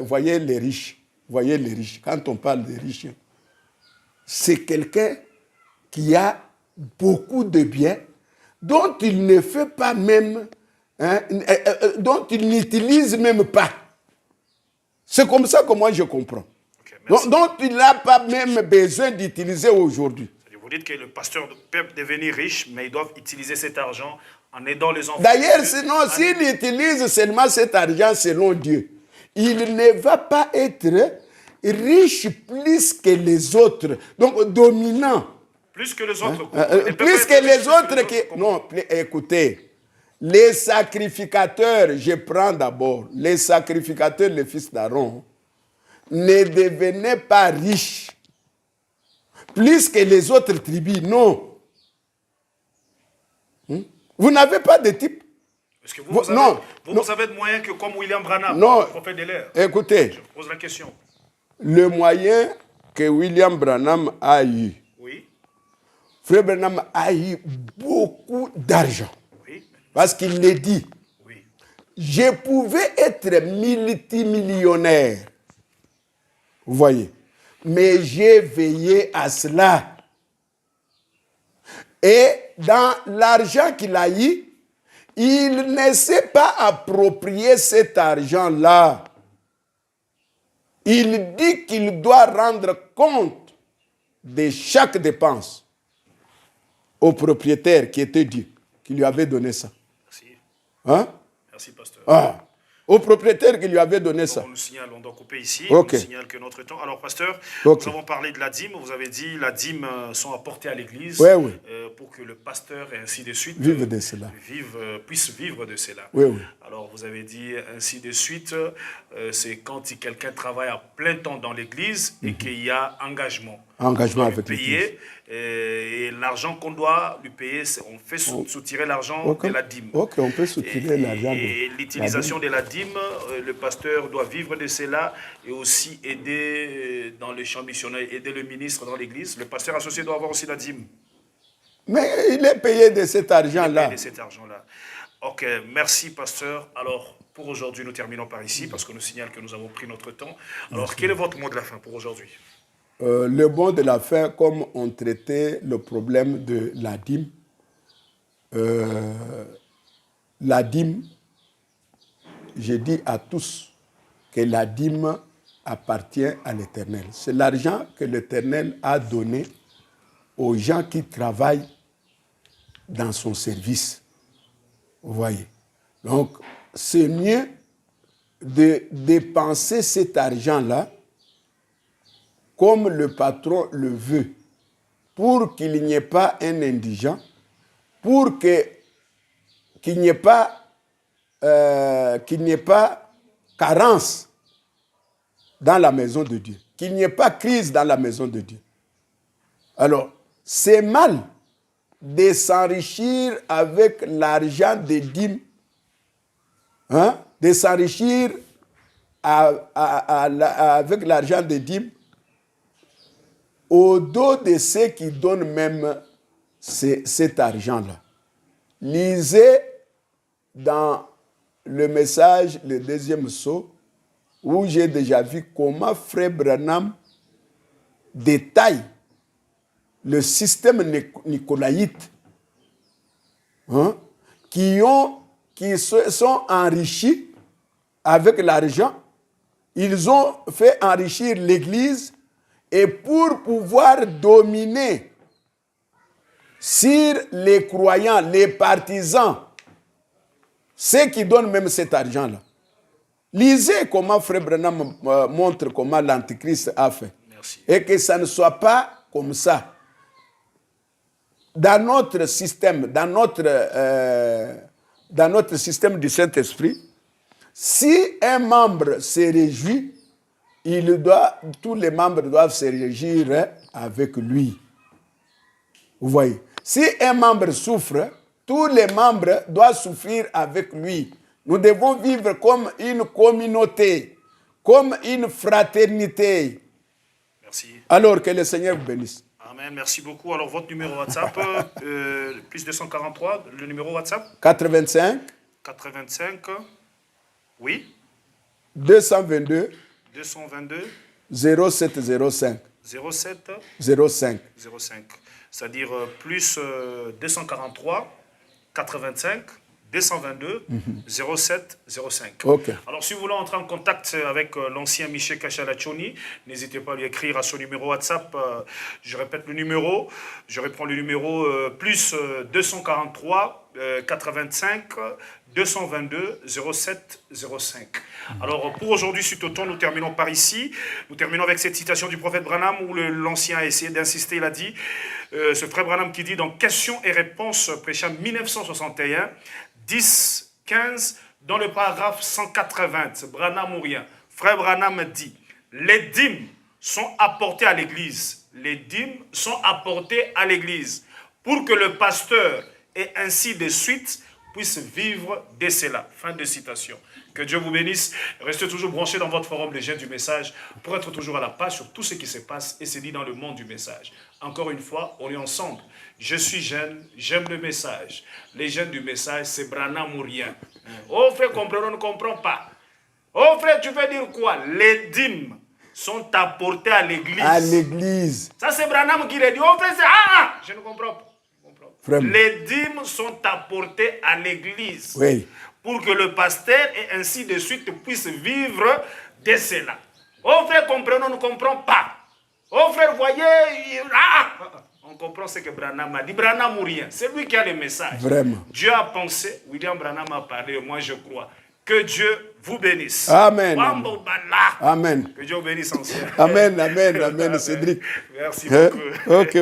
voyez les riches. Voyez les riches. Quand on parle des riches, c'est quelqu'un qui a beaucoup de biens dont il ne fait pas même, dont il n'utilise même pas. C'est comme ça que moi je comprends. Okay, dont il n'a pas même besoin d'utiliser aujourd'hui. Vous dites que le pasteur peut devenir riche, mais il doit utiliser cet argent en aidant les enfants. D'ailleurs, sinon, s'il utilise seulement cet argent selon Dieu, il ne va pas être riche plus que les autres. Donc, dominant. Plus que les autres. Plus que les autres qui... Non, écoutez. Les sacrificateurs, je prends d'abord, les sacrificateurs, les fils d'Aaron, ne devenaient pas riches plus que les autres tribus, non. Vous n'avez pas de type. Est-ce que vous avez de moyens que comme William Branham, le prophète de l'air? Écoutez, je pose la question. Le moyen que William Branham a eu, oui. Frère Branham a eu beaucoup d'argent. Oui. Parce qu'il l'a dit. Oui. Je pouvais être multimillionnaire. Vous voyez. Mais j'ai veillé à cela. Et dans l'argent qu'il a eu, il ne s'est pas approprié cet argent-là. Il dit qu'il doit rendre compte de chaque dépense. au propriétaire qui était Dieu, qui lui avait donné ça. Merci. Hein? Merci, pasteur. Ah. Au propriétaire qui lui avait donné ça. On nous signale, on doit couper ici, Okay. on nous signale que notre temps... Alors, pasteur, Okay. nous avons parlé de la dîme, vous avez dit la dîme sont apportées à l'église Oui. Pour que le pasteur et ainsi de suite Vive de cela. puisse vivre de cela. Oui. Alors, vous avez dit ainsi de suite, c'est quand quelqu'un travaille à plein temps dans l'église et qu'il y a engagement. Engagement On doit avec lui payer, et l'argent qu'on doit lui payer, on fait soutirer l'argent de la dîme. Ok, on peut soutirer l'argent. Et l'utilisation de la dîme, le pasteur doit vivre de cela et aussi aider dans le champ missionnaire, aider le ministre dans l'église. Le pasteur associé doit avoir aussi la dîme. Mais il est payé de cet argent-là. Ok, merci pasteur. Alors, pour aujourd'hui, nous terminons par ici parce qu'on nous signale que nous avons pris notre temps. Alors, quel est votre mot de la fin pour aujourd'hui? Le mot de la fin, comme on traitait le problème de la dîme, je dis à tous que la dîme appartient à l'Éternel. C'est l'argent que l'Éternel a donné aux gens qui travaillent dans son service. Vous voyez. Donc, c'est mieux de dépenser cet argent-là comme le patron le veut, pour qu'il n'y ait pas un indigent, pour qu'il n'y ait pas carence dans la maison de Dieu, qu'il n'y ait pas crise dans la maison de Dieu. Alors, c'est mal de s'enrichir avec l'argent des dîmes, de s'enrichir avec l'argent des dîmes au dos de ceux qui donnent même cet argent-là. Lisez dans le message, le deuxième sceau, où j'ai déjà vu comment Frère Branham détaille le système nicolaïte, qui se sont enrichis avec l'argent. Ils ont fait enrichir l'Église et pour pouvoir dominer sur les croyants, les partisans, ceux qui donnent même cet argent-là. Lisez comment Frère Branham montre comment l'Antichrist a fait. Merci. Et que ça ne soit pas comme ça. Dans notre système, dans notre système du Saint-Esprit, si un membre se réjouit, tous les membres doivent se réjouir avec lui. Vous voyez. Si un membre souffre, tous les membres doivent souffrir avec lui. Nous devons vivre comme une communauté, comme une fraternité. Merci. Alors que le Seigneur vous bénisse. Amen, merci beaucoup. Alors, votre numéro WhatsApp, plus 243, le numéro WhatsApp 85. 85, oui. 222. 222. 0705. 07. 05. 05. C'est-à-dire plus 243, 85, 222, 07, 05. Okay. Alors, si vous voulez entrer en contact avec l'ancien Michel Kachalachoni, n'hésitez pas à lui écrire à son numéro WhatsApp. Je répète le numéro. Je reprends le numéro plus 243, 85, 222 07 05. Alors, pour aujourd'hui, suite au temps, nous terminons par ici. Nous terminons avec cette citation du prophète Branham où l'ancien a essayé d'insister. Il a dit, ce frère Branham qui dit dans Questions et réponses, prêcha 1961, 10, 15, dans le paragraphe 180, Branham ou rien. Frère Branham dit, les dîmes sont apportées à l'église. Les dîmes sont apportées à l'église pour que le pasteur et ainsi de suite puisse vivre de cela. Fin de citation. Que Dieu vous bénisse. Restez toujours branchés dans votre forum Les Jeunes du Message pour être toujours à la page sur tout ce qui se passe et se dit dans le monde du message. Encore une fois, on est ensemble. Je suis jeune, j'aime le message. Les jeunes du message, c'est Branham ou rien. Oh frère, on ne comprend pas. Oh frère, tu veux dire quoi? Les dîmes sont apportés à l'église. À l'église. Ça, c'est Branham qui l'a dit. Oh frère, c'est... je ne comprends pas. Vraiment. Les dîmes sont apportées à l'église. Oui. Pour que le pasteur et ainsi de suite puisse vivre de cela. Oh frère, comprenons, on ne comprend pas. Oh frère, voyez, on on comprend ce que Branham a dit. Branham ou rien. C'est lui qui a le message. Vraiment. Dieu a pensé, William Branham a parlé, moi je crois. Que Dieu vous bénisse. Amen. Amen. Que Dieu vous bénisse, ancien. Amen, amen, amen, Cédric. Merci beaucoup. Ok.